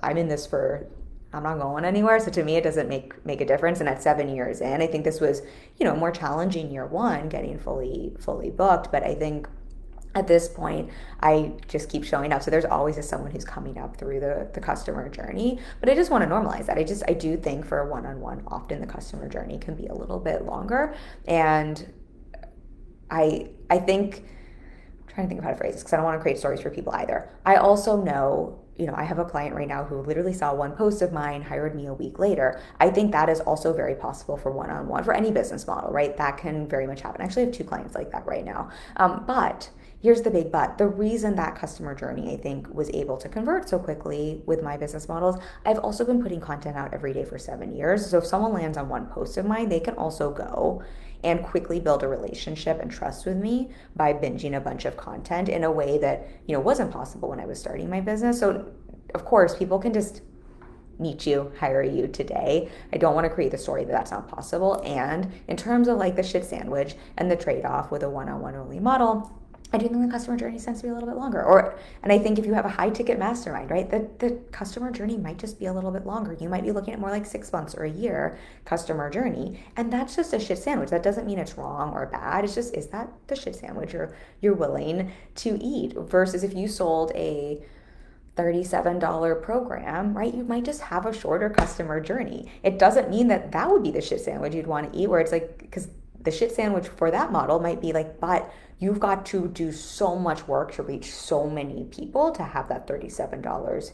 I'm in this for, I'm not going anywhere. So to me, it doesn't make a difference. And at 7 years in, I think this was, more challenging year one, getting fully booked. But I think at this point, I just keep showing up. So there's always someone who's coming up through the customer journey. But I just want to normalize that. I do think for a one-on-one, often the customer journey can be a little bit longer. And I think, I'm trying to think of how to phrase this because I don't want to create stories for people either. I also know, I have a client right now who literally saw one post of mine, hired me a week later. I think that is also very possible for one-on-one, for any business model, right? That can very much happen. I actually have 2 clients like that right now. But here's the big but. The reason that customer journey, I think, was able to convert so quickly with my business models, I've also been putting content out every day for 7 years. So if someone lands on one post of mine, they can also go and quickly build a relationship and trust with me by binging a bunch of content in a way that, wasn't possible when I was starting my business. So of course, people can just meet you, hire you today. I don't want to create the story that that's not possible. And in terms of like the shit sandwich and the trade-off with a one-on-one only model, I do think the customer journey tends to be a little bit longer. And I think if you have a high ticket mastermind, right, the customer journey might just be a little bit longer. You might be looking at more like 6 months or a year customer journey. And that's just a shit sandwich. That doesn't mean it's wrong or bad. It's just, is that the shit sandwich you're willing to eat? Versus if you sold a $37 program, right? You might just have a shorter customer journey. It doesn't mean that would be the shit sandwich you'd want to eat, where it's like, because the shit sandwich for that model might be like, but you've got to do so much work to reach so many people to have that $37,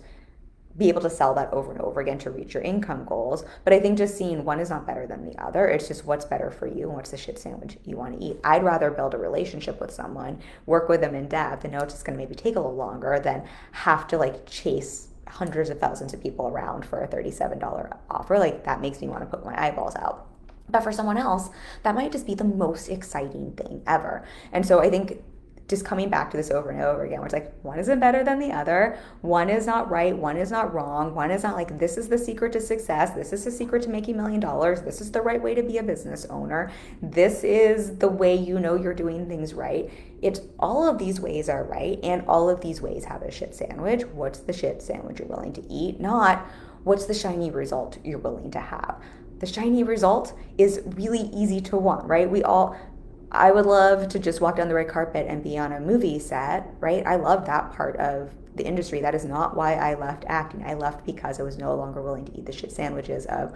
be able to sell that over and over again to reach your income goals. But I think just seeing one is not better than the other. It's just what's better for you and what's the shit sandwich you want to eat. I'd rather build a relationship with someone, work with them in depth, and know it's just going to maybe take a little longer than have to like chase hundreds of thousands of people around for a $37 offer. Like that makes me want to put my eyeballs out. But for someone else, that might just be the most exciting thing ever. And so I think just coming back to this over and over again, where it's like, one isn't better than the other. One is not right. One is not wrong. One is not like, this is the secret to success. This is the secret to making $1 million. This is the right way to be a business owner. This is the way you're doing things right. It's all of these ways are right. And all of these ways have a shit sandwich. What's the shit sandwich you're willing to eat? Not what's the shiny result you're willing to have. The shiny result is really easy to want, right? I would love to just walk down the red carpet and be on a movie set, right? I love that part of the industry. That is not why I left acting. I left because I was no longer willing to eat the shit sandwiches of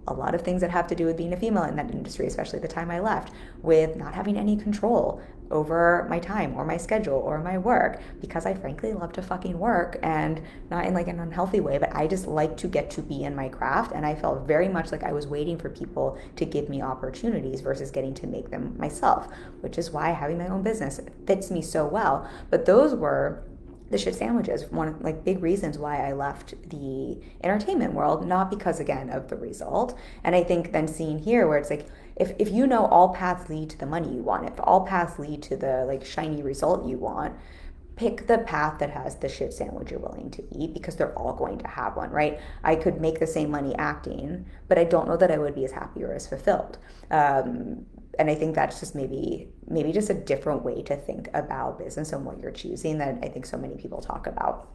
a lot of things that have to do with being a female in that industry, especially the time I left, with not having any control over my time or my schedule or my work, because I frankly love to fucking work, and not in like an unhealthy way, but I just like to get to be in my craft. And I felt very much like I was waiting for people to give me opportunities versus getting to make them myself, which is why having my own business fits me so well. But those were the shit sandwiches, one of like big reasons why I left the entertainment world, not because again of the result. And I think then seeing here where it's like, if you know all paths lead to the money you want, if all paths lead to the like shiny result you want, pick the path that has the shit sandwich you're willing to eat, because they're all going to have one, right? I could make the same money acting, but I don't know that I would be as happy or as fulfilled. And I think that's just maybe just a different way to think about business and what you're choosing that I think so many people talk about.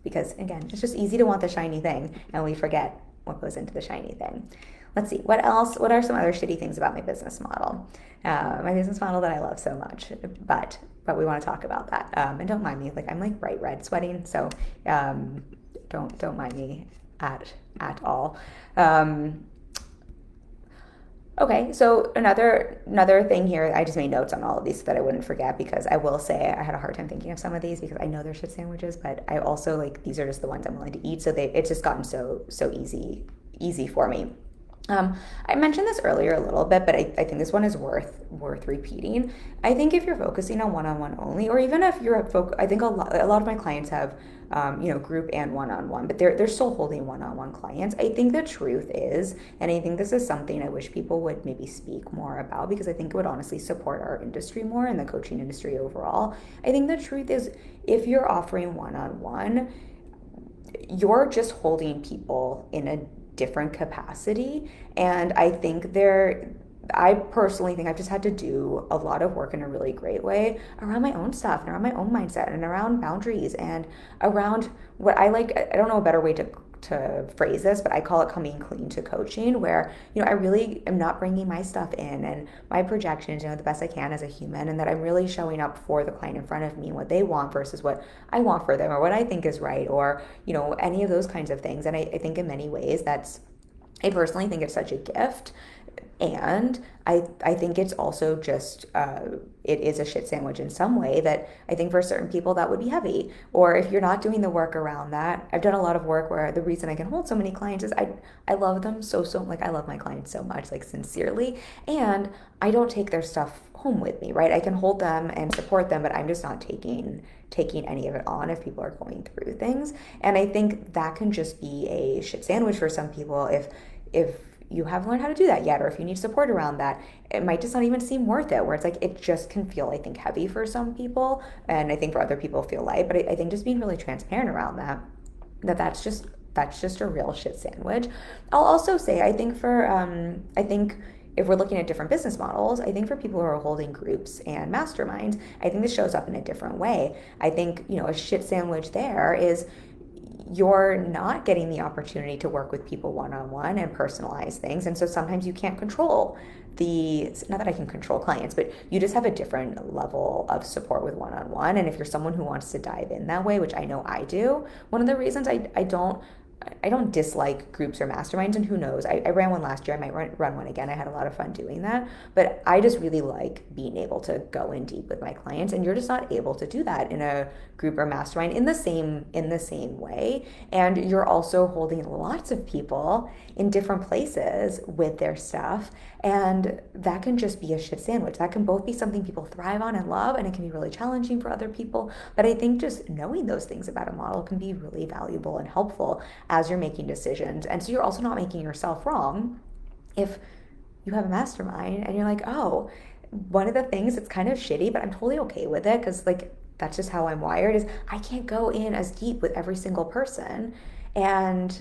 Because again, it's just easy to want the shiny thing and we forget what goes into the shiny thing. Let's see, what else? What are some other shitty things about my business model? My business model that I love so much, but we want to talk about that. And don't mind me, like I'm like bright red sweating, so don't mind me at all. Okay, so another thing here, I just made notes on all of these so that I wouldn't forget, because I will say I had a hard time thinking of some of these because I know they're shit sandwiches, but I also like these are just the ones I'm willing to eat, so it's just gotten so easy for me. I mentioned this earlier a little bit, but I think this one is worth repeating. I think if you're focusing on one-on-one only, or even if you're I think a lot of my clients have group and one-on-one, but they're still holding one-on-one clients. I think the truth is, and I think this is something I wish people would maybe speak more about, because I think it would honestly support our industry more and the coaching industry overall. I think the truth is, if you're offering one-on-one, you're just holding people in a different capacity. And I personally think I've just had to do a lot of work in a really great way around my own stuff and around my own mindset and around boundaries and around what I like. I don't know a better way to phrase this, but I call it coming clean to coaching, where, I really am not bringing my stuff in and my projections, the best I can as a human, and that I'm really showing up for the client in front of me and what they want versus what I want for them or what I think is right, or, any of those kinds of things. And I think in many ways I personally think it's such a gift. And I think it's also just, it is a shit sandwich in some way that I think for certain people that would be heavy. Or if you're not doing the work around that, I've done a lot of work where the reason I can hold so many clients is I love them so, like I love my clients so much, like sincerely. And I don't take their stuff home with me, right? I can hold them and support them, but I'm just not taking any of it on if people are going through things. And I think that can just be a shit sandwich for some people if you haven't learned how to do that yet, or if you need support around that, it might just not even seem worth it, where it's like it just can feel, I think, heavy for some people, and I think for other people feel light. But I think just being really transparent around that's just a real shit sandwich. I'll also say, I think if we're looking at different business models, I think for people who are holding groups and masterminds, I think this shows up in a different way. I think, a shit sandwich there is you're not getting the opportunity to work with people one-on-one and personalize things. And so sometimes you can't control not that I can control clients, but you just have a different level of support with one-on-one. And if you're someone who wants to dive in that way, which I know I do, one of the reasons I don't dislike groups or masterminds, and who knows, I ran one last year, I might run one again. I had a lot of fun doing that, but I just really like being able to go in deep with my clients, and you're just not able to do that in a group or mastermind in the same way. And you're also holding lots of people in different places with their stuff, and that can just be a shit sandwich. That can both be something people thrive on and love, and it can be really challenging for other people. But I think just knowing those things about a model can be really valuable and helpful as you're making decisions. And so you're also not making yourself wrong if you have a mastermind and you're like, oh, one of the things that's kind of shitty, but I'm totally okay with it because like that's just how I'm wired, is I can't go in as deep with every single person. And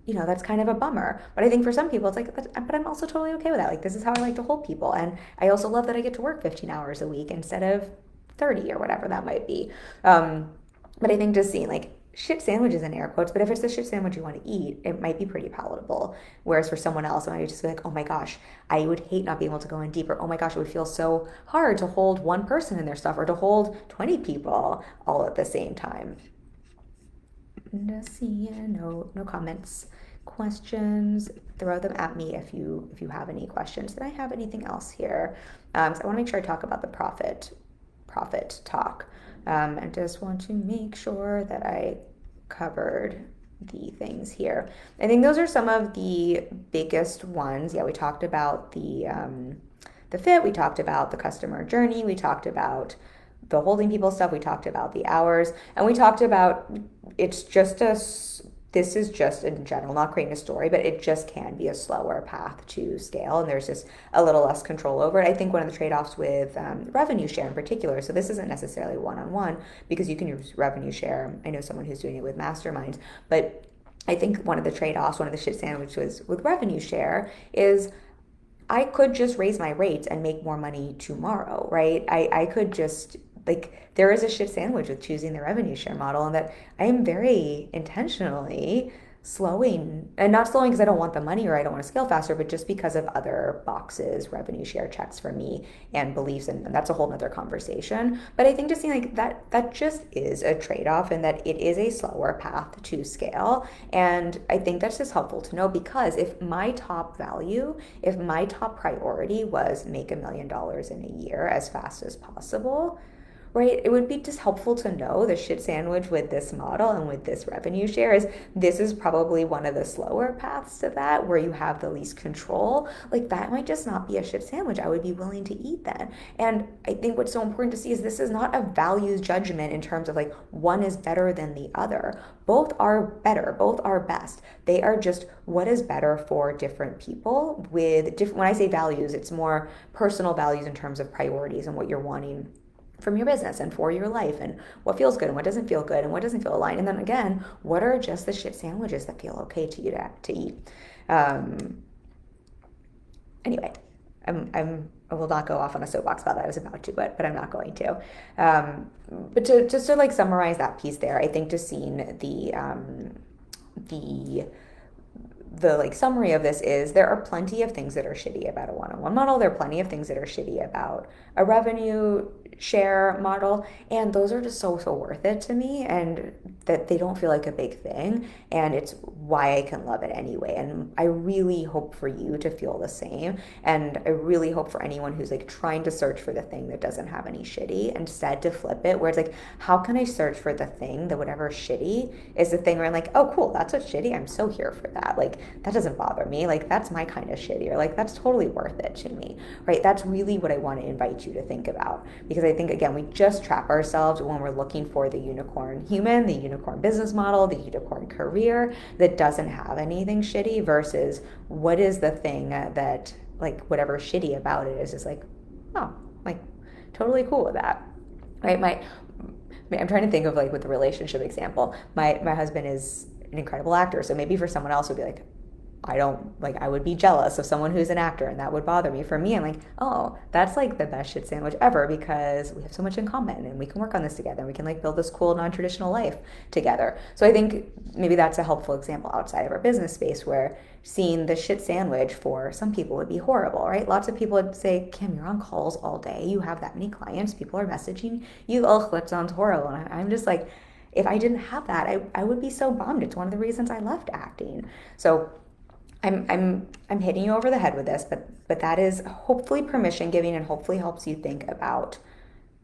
that's kind of a bummer. But I think for some people it's like, but I'm also totally okay with that. Like, this is how I like to hold people. And I also love that I get to work 15 hours a week instead of 30 or whatever that might be. But I think just seeing like shit sandwiches in air quotes, but if it's the shit sandwich you want to eat, it might be pretty palatable. Whereas for someone else, it might just be like, oh my gosh, I would hate not being able to go in deeper. Oh my gosh, it would feel so hard to hold one person in their stuff or to hold 20 people all at the same time. No comments, questions. Throw them at me if you have any questions. Did I have anything else here? So I want to make sure I talk about the profit talk. I just want to make sure that I covered the things here. I think those are some of the biggest ones. Yeah, we talked about the fit. We talked about the customer journey. We talked about the holding people stuff. We talked about the hours, and we talked about this is just in general, not creating a story, but it just can be a slower path to scale, and there's just a little less control over it. I think one of the trade-offs with revenue share in particular, so this isn't necessarily one-on-one because you can use revenue share. I know someone who's doing it with masterminds, but I think one of the trade-offs, one of the shit sandwiches with revenue share is I could just raise my rates and make more money tomorrow, right? I could just, like, there is a shit sandwich with choosing the revenue share model, and that I am very intentionally slowing, and not slowing because I don't want the money or I don't want to scale faster, but just because of other boxes, revenue share checks for me and beliefs. And that's a whole nother conversation. But I think just seeing like that just is a trade-off and that it is a slower path to scale. And I think that's just helpful to know because if my top value, if my top priority was make $1 million in a year as fast as possible, right? It would be just helpful to know the shit sandwich with this model and with this revenue share is this is probably one of the slower paths to that where you have the least control. Like that might just not be a shit sandwich I would be willing to eat then. And I think what's so important to see is this is not a values judgment in terms of like one is better than the other. Both are better, both are best. They are just what is better for different people with different, when I say values, it's more personal values in terms of priorities and what you're wanting from your business and for your life and what feels good and what doesn't feel good and what doesn't feel aligned. And then again, what are just the shit sandwiches that feel okay to you to eat? Anyway, I will not go off on a soapbox about that. I was about to, but I'm not going to. But to just to like summarize that piece there, I think just seeing the like summary of this is there are plenty of things that are shitty about a one-on-one model. There are plenty of things that are shitty about a revenue share model, and those are just so worth it to me, and that they don't feel like a big thing, and it's why I can love it anyway. And I really hope for you to feel the same, and I really hope for anyone who's like trying to search for the thing that doesn't have any shitty, instead to flip it where it's like, how can I search for the thing that whatever shitty is the thing where I'm like, oh cool, that's what's shitty, I'm so here for that, like that doesn't bother me, like that's my kind of shitty, or like that's totally worth it to me, right? That's really what I want to invite you to think about, because I think again we just trap ourselves when we're looking for the unicorn human, the unicorn business model, the unicorn career that doesn't have anything shitty, versus what is the thing that like whatever shitty about it is just like, oh, like totally cool with that, right? I'm trying to think of like with the relationship example, my husband is an incredible actor, so maybe for someone else would be like, I would be jealous of someone who's an actor and that would bother me. For me, I'm like, oh, that's like the best shit sandwich ever because we have so much in common and we can work on this together and we can like build this cool non-traditional life together. So I think maybe that's a helpful example outside of our business space where seeing the shit sandwich for some people would be horrible, right? Lots of people would say, Kim, you're on calls all day. You have that many clients. People are messaging you. Oh, that sounds horrible. And I'm just like, if I didn't have that, I would be so bummed. It's one of the reasons I left acting. So I'm hitting you over the head with this, but that is hopefully permission giving and hopefully helps you think about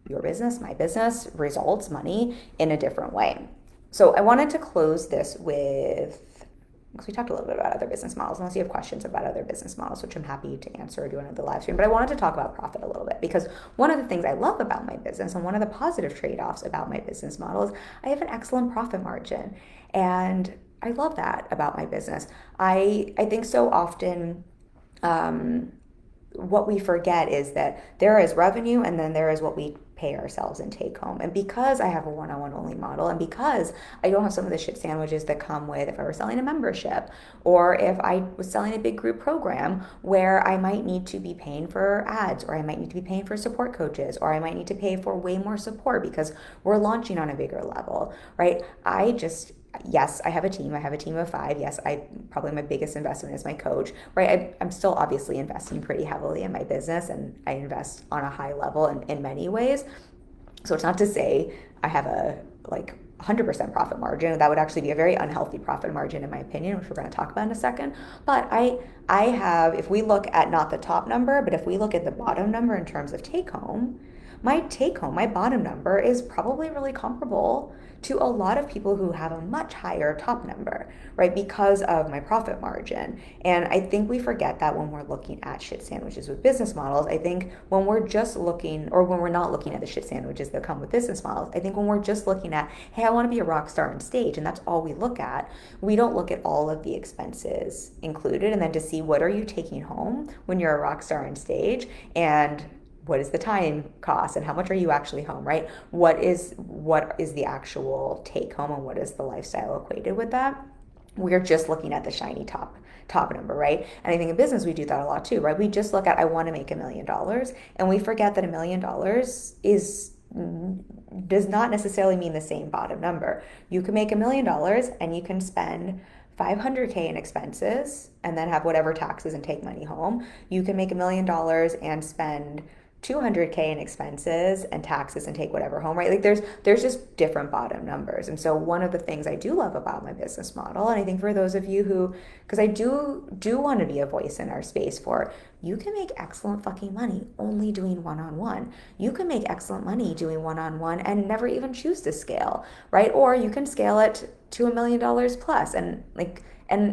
your business, my business, results, money in a different way. So I wanted to close this with, because we talked a little bit about other business models, unless you have questions about other business models, which I'm happy to answer or do another live stream. But I wanted to talk about profit a little bit because one of the things I love about my business and one of the positive trade-offs about my business model is I have an excellent profit margin. And I love that about my business. I think so often what we forget is that there is revenue and then there is what we pay ourselves and take home. And because I have a one-on-one only model and because I don't have some of the shit sandwiches that come with if I were selling a membership or if I was selling a big group program where I might need to be paying for ads or I might need to be paying for support coaches or I might need to pay for way more support because we're launching on a bigger level, right? Yes, I have a team. I have a team of 5. Yes, probably my biggest investment is my coach, right? I'm still obviously investing pretty heavily in my business and I invest on a high level in many ways. So it's not to say I have a like 100% profit margin. That would actually be a very unhealthy profit margin in my opinion, which we're going to talk about in a second. But I have, if we look at not the top number, but if we look at the bottom number in terms of take home, my bottom number is probably really comparable to a lot of people who have a much higher top number, right? Because of my profit margin. And I think we forget that when we're looking at shit sandwiches with business models. I think when we're just looking, or when we're not looking at the shit sandwiches that come with business models, I think when we're just looking at, hey, I want to be a rock star on stage, and that's all we look at, we don't look at all of the expenses included, and then to see what are you taking home when you're a rock star on stage, and what is the time cost and how much are you actually home, right? What is the actual take home and what is the lifestyle equated with that? We're just looking at the shiny top number, right? And I think in business we do that a lot too, right? We just look at, I want to make $1 million, and we forget that $1 million does not necessarily mean the same bottom number. You can make $1 million and you can spend 500K in expenses and then have whatever taxes and take money home. You can make $1 million and spend 200K in expenses and taxes and take whatever home, right? Like there's just different bottom numbers. And so one of the things I do love about my business model, and I think for those of you who, because I do want to be a voice in our space for, you can make excellent fucking money only doing one-on-one. You can make excellent money doing one-on-one and never even choose to scale, right? Or you can scale it to $1 million plus and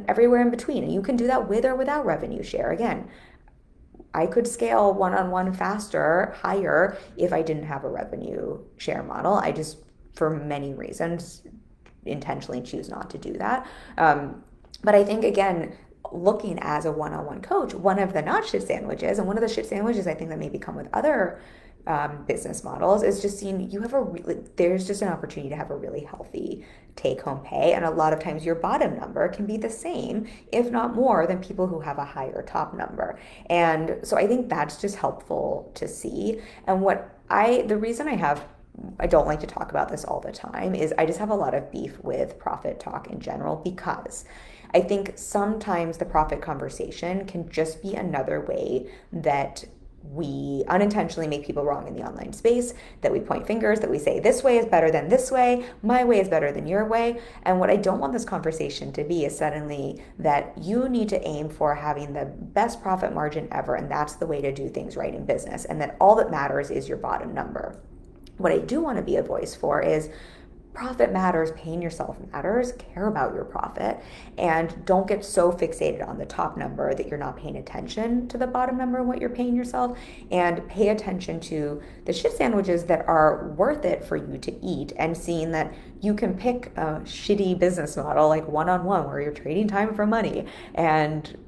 everywhere in between. And you can do that with or without revenue share. Again, I could scale one-on-one faster, higher, if I didn't have a revenue share model. I just, for many reasons, intentionally choose not to do that. But I think, again, looking as a one-on-one coach, one of the not shit sandwiches, and one of the shit sandwiches I think that maybe come with other business models, is just seeing you have there's just an opportunity to have a really healthy take-home pay, and a lot of times your bottom number can be the same, if not more, than people who have a higher top number. And so I think that's just helpful to see. And the reason I don't like to talk about this all the time is I just have a lot of beef with profit talk in general, because I think sometimes the profit conversation can just be another way that we unintentionally make people wrong in the online space, that we point fingers, that we say this way is better than this way, my way is better than your way. And what I don't want this conversation to be is suddenly that you need to aim for having the best profit margin ever, and that's the way to do things right in business, and that all that matters is your bottom number. What I do want to be a voice for is profit matters, paying yourself matters, care about your profit, and don't get so fixated on the top number that you're not paying attention to the bottom number and what you're paying yourself, and pay attention to the shit sandwiches that are worth it for you to eat, and seeing that you can pick a shitty business model like one-on-one where you're trading time for money and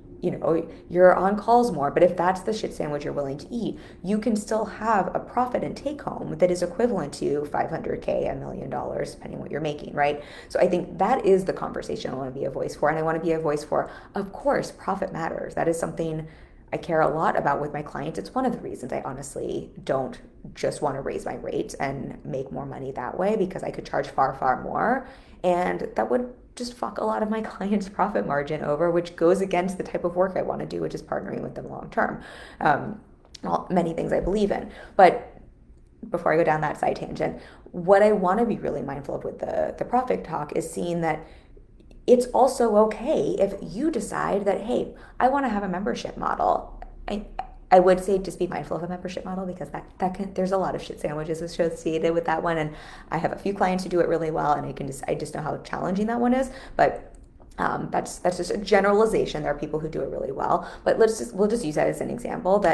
you're on calls more, but if that's the shit sandwich you're willing to eat, you can still have a profit and take home that is equivalent to 500K, $1 million, depending on what you're making, right? So I think that is the conversation I want to be a voice for. And I want to be a voice for, of course, profit matters. That is something I care a lot about with my clients. It's one of the reasons I honestly don't just want to raise my rates and make more money that way, because I could charge far, far more. And that would just fuck a lot of my clients' profit margin over, which goes against the type of work I want to do, which is partnering with them long term. Many things I believe in. But before I go down that side tangent, what I want to be really mindful of with the profit talk is seeing that it's also okay if you decide that, hey, I want to have a membership model. I would say just be mindful of a membership model, because there's a lot of shit sandwiches associated with that one, and I have a few clients who do it really well, and I just know how challenging that one is. But that's just a generalization. There are people who do it really well, but we'll just use that as an example.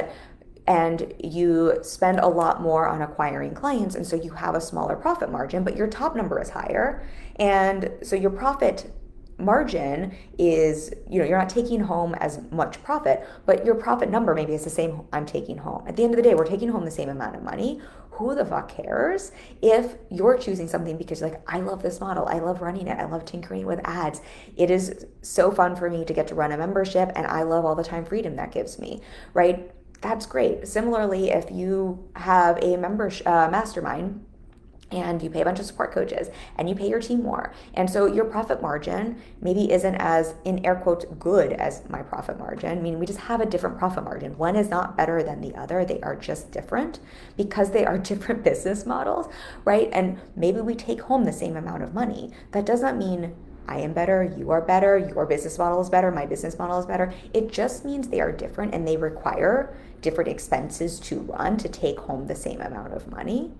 And you spend a lot more on acquiring clients, and so you have a smaller profit margin, but your top number is higher, and so your profit margin is, you're not taking home as much profit, but your profit number maybe is the same I'm taking home. At the end of the day, we're taking home the same amount of money. Who the fuck cares if you're choosing something because you're like, I love this model, I love running it, I love tinkering with ads, it is so fun for me to get to run a membership, and I love all the time freedom that gives me, right? That's great. Similarly, if you have a membership mastermind, and you pay a bunch of support coaches, and you pay your team more, and so your profit margin maybe isn't as, in air quotes, good as my profit margin. I mean, we just have a different profit margin. One is not better than the other. They are just different because they are different business models, right? And maybe we take home the same amount of money. That does not mean I am better, you are better, your business model is better, my business model is better. It just means they are different, and they require different expenses to run to take home the same amount of money.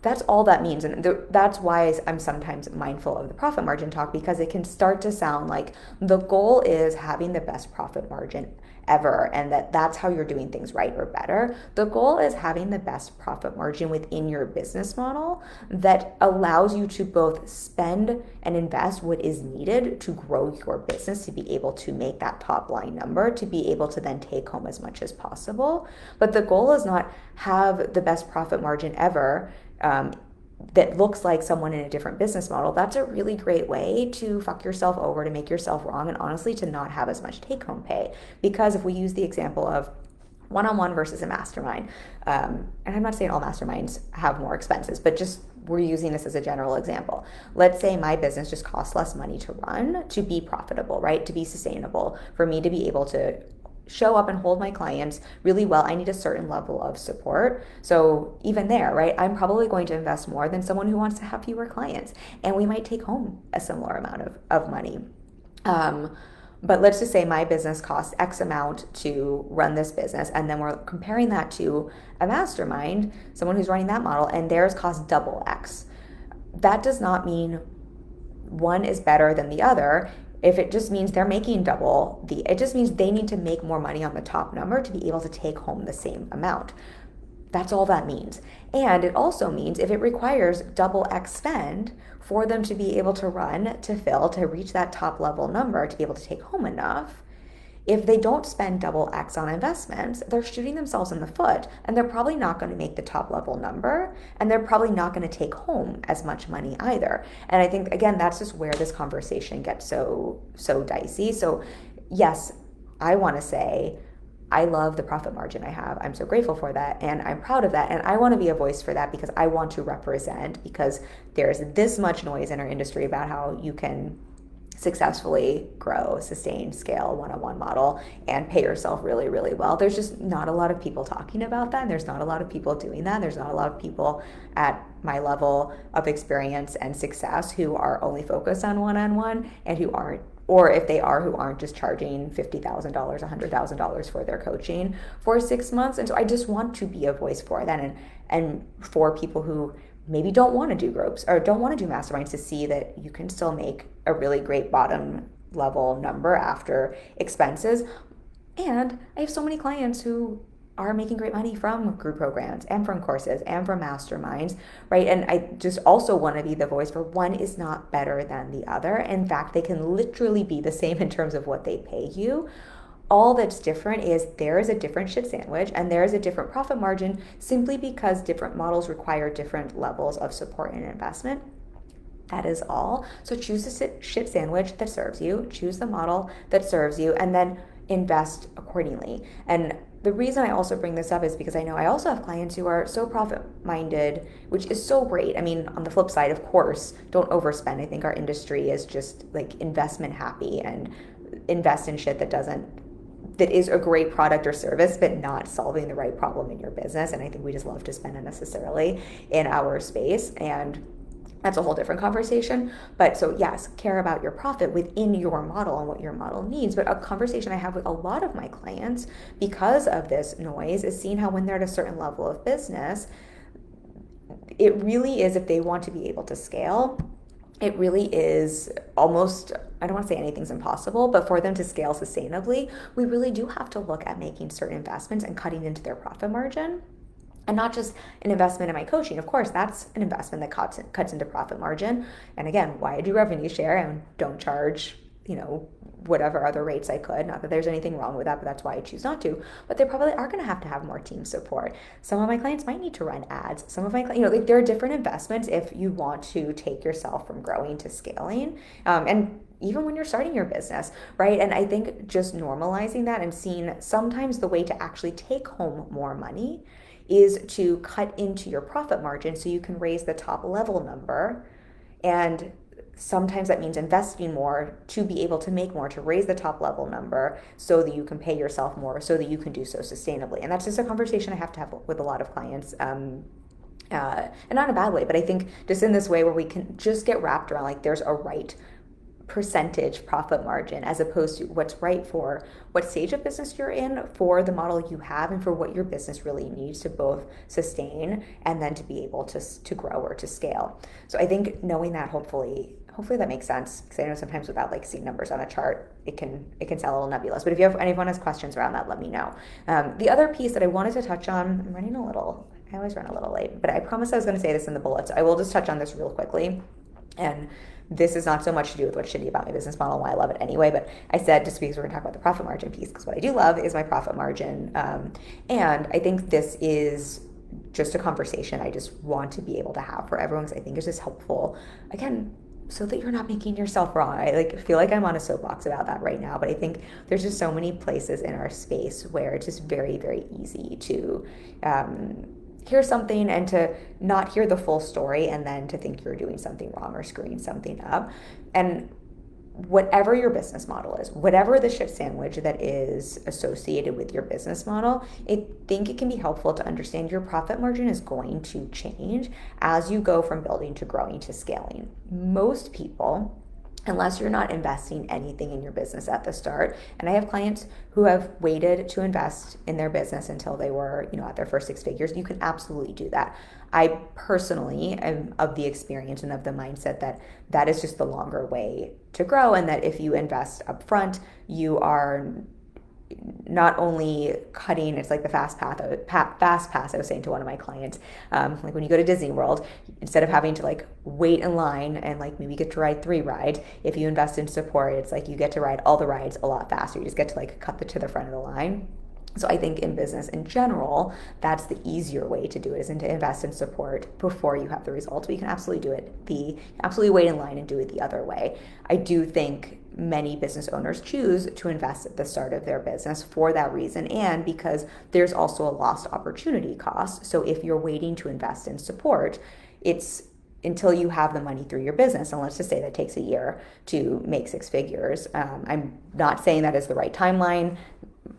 That's all that means. And that's why I'm sometimes mindful of the profit margin talk, because it can start to sound like the goal is having the best profit margin ever, and that's how you're doing things right or better. The goal is having the best profit margin within your business model that allows you to both spend and invest what is needed to grow your business, to be able to make that top line number, to be able to then take home as much as possible. But the goal is not have the best profit margin ever that looks like someone in a different business model. That's a really great way to fuck yourself over, to make yourself wrong, and honestly to not have as much take-home pay. Because if we use the example of one-on-one versus a mastermind. And I'm not saying all masterminds have more expenses, but just we're using this as a general example. Let's say my business just costs less money to run, to be profitable, right? To be sustainable, for me to be able to show up and hold my clients really well. I need a certain level of support. So even there, right, I'm probably going to invest more than someone who wants to have fewer clients. And we might take home a similar amount of money. But let's just say my business costs X amount to run this business, and then we're comparing that to a mastermind, someone who's running that model, and theirs costs double X. That does not mean one is better than the other. If it just means they're making double, it just means they need to make more money on the top number to be able to take home the same amount. That's all that means. And it also means if it requires double X spend for them to be able to run, to fill, to reach that top level number, to be able to take home enough, if they don't spend double X on investments, they're shooting themselves in the foot, and they're probably not going to make the top level number, and they're probably not going to take home as much money either. And I think, again, that's just where this conversation gets so dicey. So yes, I want to say, I love the profit margin I have. I'm so grateful for that, and I'm proud of that, and I want to be a voice for that because I want to represent, because there's this much noise in our industry about how you can successfully grow, sustain, scale one-on-one model and pay yourself really, really well. There's just not a lot of people talking about that, and there's not a lot of people doing that. There's not a lot of people at my level of experience and success who are only focused on one-on-one, and who aren't, or if they are, who aren't just charging $50,000, $100,000 for their coaching for 6 months. And so I just want to be a voice for that, and for people who maybe don't want to do groups or don't want to do masterminds, to see that you can still make a really great bottom level number after expenses. And I have so many clients who are making great money from group programs and from courses and from masterminds, right? And I just also want to be the voice for one is not better than the other. In fact, they can literally be the same in terms of what they pay you. All that's different is there is a different shit sandwich and there is a different profit margin, simply because different models require different levels of support and investment. That is all. So choose a shit sandwich that serves you, choose the model that serves you, and then invest accordingly. And the reason I also bring this up is because I know I also have clients who are so profit-minded, which is so great. I mean, on the flip side, of course, don't overspend. I think our industry is just like investment happy, and invest in shit that is a great product or service, but not solving the right problem in your business. And I think we just love to spend unnecessarily in our space. And that's a whole different conversation. But so yes, care about your profit within your model and what your model needs. But a conversation I have with a lot of my clients because of this noise is seeing how when they're at a certain level of business, it really is, if they want to be able to scale, it really is almost, I don't want to say anything's impossible, but for them to scale sustainably, we really do have to look at making certain investments and cutting into their profit margin. And not just an investment in my coaching. Of course, that's an investment that cuts into profit margin. And again, why I do revenue share and don't charge, whatever other rates I could. Not that there's anything wrong with that, but that's why I choose not to. But they probably are going to have more team support. Some of my clients might need to run ads. Some of my clients, there are different investments if you want to take yourself from growing to scaling. And even when you're starting your business, right? And I think just normalizing that and seeing sometimes the way to actually take home more money is to cut into your profit margin so you can raise the top level number. And sometimes that means investing more to be able to make more, to raise the top level number so that you can pay yourself more, so that you can do so sustainably. And that's just a conversation I have to have with a lot of clients. And not in a bad way, but I think just in this way where we can just get wrapped around like there's a right percentage profit margin as opposed to what's right for what stage of business you're in, for the model you have, and for what your business really needs to both sustain and then to be able to grow or to scale. So I think knowing that, hopefully that makes sense, because I know sometimes without like seeing numbers on a chart, it can sound a little nebulous. But if anyone has questions around that, let me know. The other piece that I wanted to touch on, I always run a little late, but I promised I was going to say this in the bullets. I will just touch on this real quickly. And this is not so much to do with what's shitty about my business model and why I love it anyway, but I said just because we're going to talk about the profit margin piece, because what I do love is my profit margin. And I think this is just a conversation I just want to be able to have for everyone, because I think it's just helpful. Again, so that you're not making yourself wrong. I like feel like I'm on a soapbox about that right now, but I think there's just so many places in our space where it's just very, very easy to hear something and to not hear the full story and then to think you're doing something wrong or screwing something up. And whatever your business model is, whatever the shit sandwich that is associated with your business model, I think it can be helpful to understand your profit margin is going to change as you go from building to growing to scaling. Most people, unless you're not investing anything in your business at the start. And I have clients who have waited to invest in their business until they were, at their first 6 figures. You can absolutely do that. I personally am of the experience and of the mindset that that is just the longer way to grow, and that if you invest upfront, you are not only cutting, it's like the fast pass I was saying to one of my clients, like when you go to Disney World, instead of having to like wait in line and like maybe get to ride 3 rides, if you invest in support, it's like you get to ride all the rides a lot faster. You just get to like cut to the front of the line. So I think in business in general, that's the easier way to do it, is to invest in support before you have the results. But you can absolutely do it. Absolutely wait in line and do it the other way. I do think many business owners choose to invest at the start of their business for that reason, and because there's also a lost opportunity cost. So if you're waiting to invest in support, it's until you have the money through your business, and let's just say that takes a year to make 6 figures. I'm not saying that is the right timeline.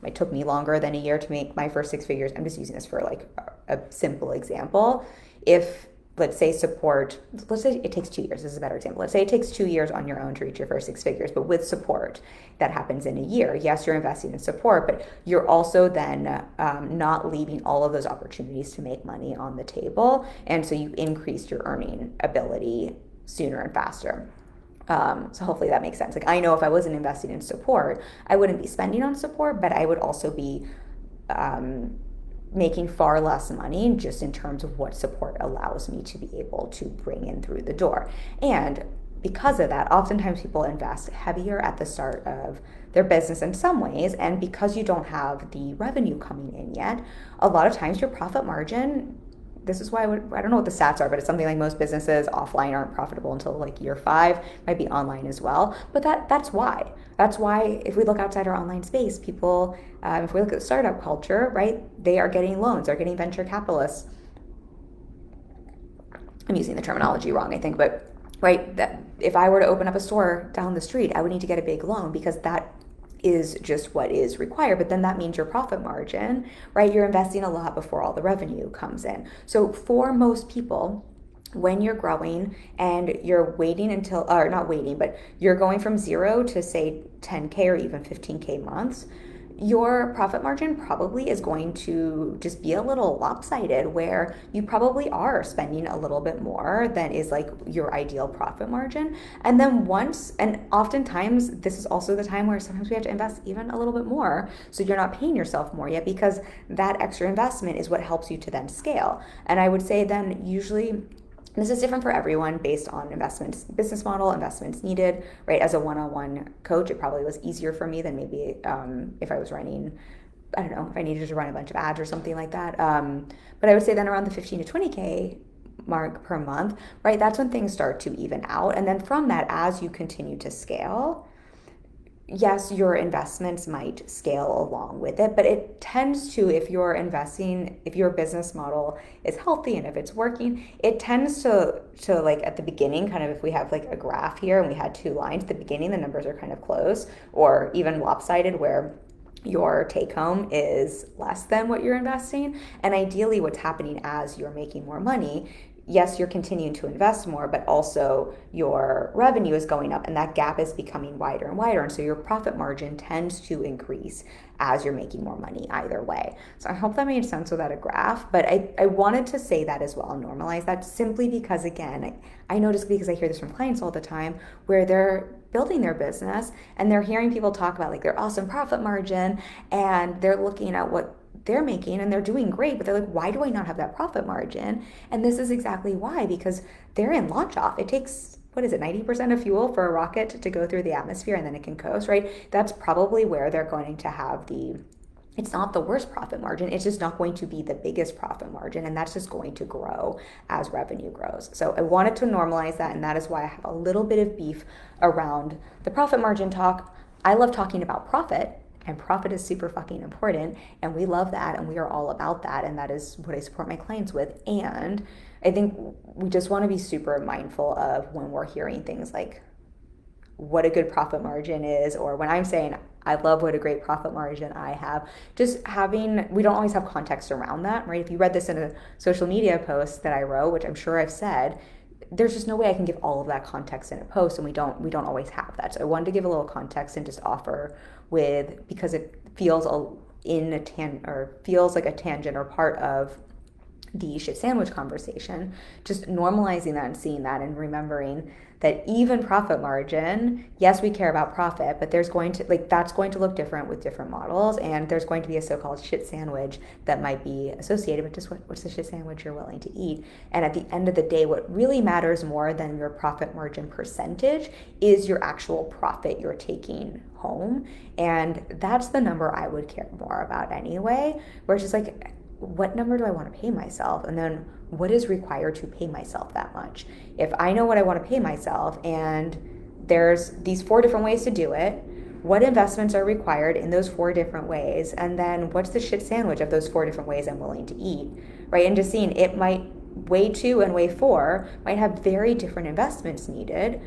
It took me longer than a year to make my first 6 figures. I'm just using this for like a simple example. If let's say it takes 2 years. This is a better example. Let's say it takes 2 years on your own to reach your first 6 figures, but with support, that happens in a year. Yes, you're investing in support, but you're also then not leaving all of those opportunities to make money on the table. And so you increased your earning ability sooner and faster. So hopefully that makes sense. Like, I know if I wasn't investing in support, I wouldn't be spending on support, but I would also be making far less money just in terms of what support allows me to be able to bring in through the door. And because of that, oftentimes people invest heavier at the start of their business in some ways. And because you don't have the revenue coming in yet, a lot of times your profit margin, this is why I don't know what the stats are, but it's something like most businesses offline aren't profitable until like year 5, might be online as well. But that's why. That's why if we look outside our online space, people, if we look at startup culture, right, they are getting loans, they're getting venture capitalists. I'm using the terminology wrong, I think, but right, that if I were to open up a store down the street, I would need to get a big loan because that is just what is required. But then that means your profit margin, right? You're investing a lot before all the revenue comes in. So for most people, when you're growing and you're waiting until, or not waiting, but you're going from 0 to say 10K or even 15K months, your profit margin probably is going to just be a little lopsided, where you probably are spending a little bit more than is like your ideal profit margin. And then and oftentimes this is also the time where sometimes we have to invest even a little bit more. So you're not paying yourself more yet, because that extra investment is what helps you to then scale. And I would say then usually, this is different for everyone based on investments, business model, investments needed, right? As a one-on-one coach, it probably was easier for me than maybe if I was running, I don't know, if I needed to run a bunch of ads or something like that. But I would say then around the 15 to 20K mark per month, right? That's when things start to even out. And then from that, as you continue to scale, yes, your investments might scale along with it, but it tends to, if your business model is healthy and if it's working, it tends to like at the beginning, kind of if we have like a graph here and we had 2 lines, at the beginning, the numbers are kind of close or even lopsided, where your take home is less than what you're investing. And ideally what's happening as you're making more money, yes, you're continuing to invest more, but also your revenue is going up and that gap is becoming wider and wider. And so your profit margin tends to increase as you're making more money either way. So I hope that made sense without a graph, but I wanted to say that as well and normalize that, simply because, again, I notice, because I hear this from clients all the time, where they're building their business and they're hearing people talk about like their awesome profit margin, and they're looking at what they're making and they're doing great, but they're like, why do I not have that profit margin? And this is exactly why, because they're in launch off. It takes, 90% of fuel for a rocket to go through the atmosphere and then it can coast, right? That's probably where they're going to have the it's not the worst profit margin. It's just not going to be the biggest profit margin. And that's just going to grow as revenue grows. So I wanted to normalize that. And that is why I have a little bit of beef around the profit margin talk. I love talking about profit, and profit is super fucking important. And we love that. And we are all about that. And that is what I support my clients with. And I think we just want to be super mindful of when we're hearing things like what a good profit margin is, or when I'm saying I love what a great profit margin I have, just having, we don't always have context around that, right? If you read this in a social media post that I wrote, which I'm sure I've said, there's just no way I can give all of that context in a post, and we don't always have that. So I wanted to give a little context and just offer with, because it feels feels like a tangent or part of the shit sandwich conversation, just normalizing that and seeing that and remembering that even profit margin, yes, we care about profit, but there's going to, that's going to look different with different models, and there's going to be a so-called shit sandwich that might be associated with just what's the shit sandwich you're willing to eat. And at the end of the day, what really matters more than your profit margin percentage is your actual profit you're taking home. And that's the number I would care more about anyway, where it's just like, what number do I want to pay myself? And then what is required to pay myself that much? If I know what I want to pay myself and there's these 4 different ways to do it, what investments are required in those 4 different ways? And then what's the shit sandwich of those 4 different ways I'm willing to eat, right? And just seeing it might, way 2 and way 4 might have very different investments needed,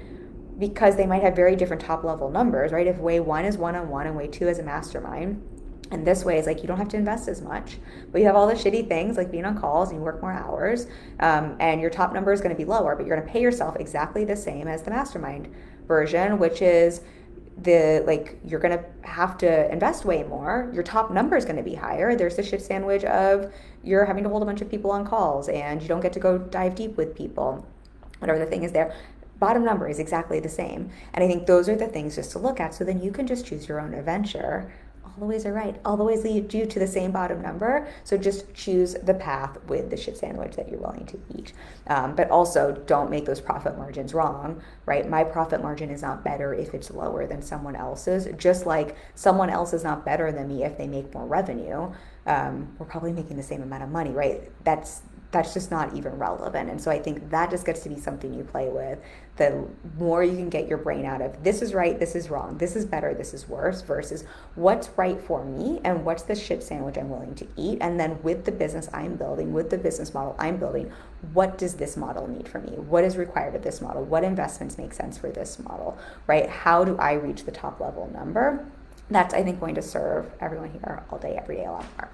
because they might have very different top level numbers, right? If way 1 is one-on-one and way 2 is a mastermind, and this way is like you don't have to invest as much, but you have all the shitty things like being on calls and you work more hours, and your top number is going to be lower, but you're going to pay yourself exactly the same as the mastermind version, which is you're going to have to invest way more. Your top number is going to be higher. There's the shit sandwich of you're having to hold a bunch of people on calls and you don't get to go dive deep with people, whatever the thing is there. Bottom number is exactly the same. And I think those are the things just to look at, so then you can just choose your own adventure. All the ways are right. All the ways lead you to the same bottom number. So just choose the path with the shit sandwich that you're willing to eat. But also don't make those profit margins wrong, right? My profit margin is not better if it's lower than someone else's, just like someone else is not better than me if they make more revenue. We're probably making the same amount of money, right? That's just not even relevant. And so I think that just gets to be something you play with. The more you can get your brain out of this is right, this is wrong, this is better, this is worse, versus what's right for me and what's the shit sandwich I'm willing to eat. And then with the business I'm building, with the business model I'm building, what does this model need from me? What is required of this model? What investments make sense for this model, right? How do I reach the top level number? That's, I think, going to serve everyone here all day, every day, a lot more.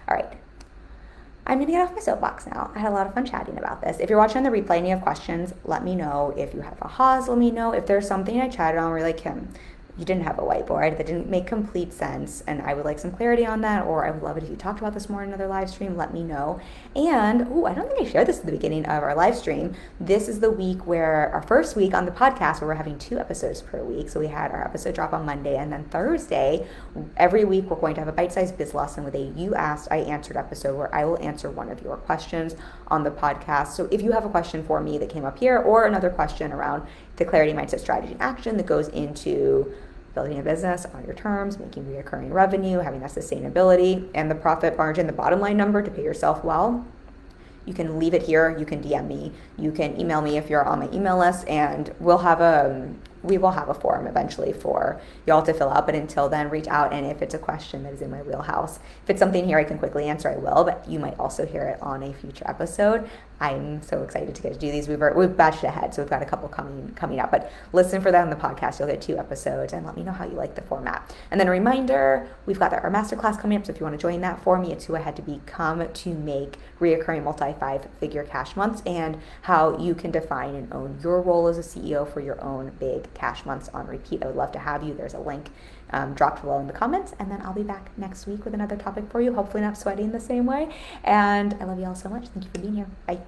All right. I'm going to get off my soapbox now. I had a lot of fun chatting about this. If you're watching on the replay and you have questions, let me know. If you have ahas, let me know. If there's something I chatted on where you're like, Kim, you didn't have a whiteboard, that didn't make complete sense, and I would like some clarity on that, or I would love it if you talked about this more in another live stream, let me know. And, I don't think I shared this at the beginning of our live stream. This is the week where, our first week on the podcast, where we're having 2 episodes per week. So we had our episode drop on Monday, and then Thursday, every week we're going to have a bite-sized biz lesson with a You Asked, I Answered episode, where I will answer one of your questions on the podcast. So if you have a question for me that came up here, or another question around the clarity, mindset, strategy, and action that goes into building a business on your terms, making recurring revenue, having that sustainability, and the profit margin, the bottom line number to pay yourself well, you can leave it here. You can DM me. You can email me if you're on my email list, and we will have a form eventually for y'all to fill out. But until then, reach out, and if it's a question that is in my wheelhouse, if it's something here I can quickly answer, I will, but you might also hear it on a future episode. I'm so excited to get to do these. We've batched ahead, so we've got a couple coming up, but listen for that on the podcast. You'll get 2 episodes, and let me know how you like the format. And then a reminder, we've got our masterclass coming up, so if you want to join that for me, it's who I had to become to make reoccurring multi-5-figure cash months, and how you can define and own your role as a CEO for your own big cash months on repeat. I would love to have you. There's a link dropped below in the comments, and then I'll be back next week with another topic for you, hopefully not sweating the same way. And I love you all so much. Thank you for being here. Bye.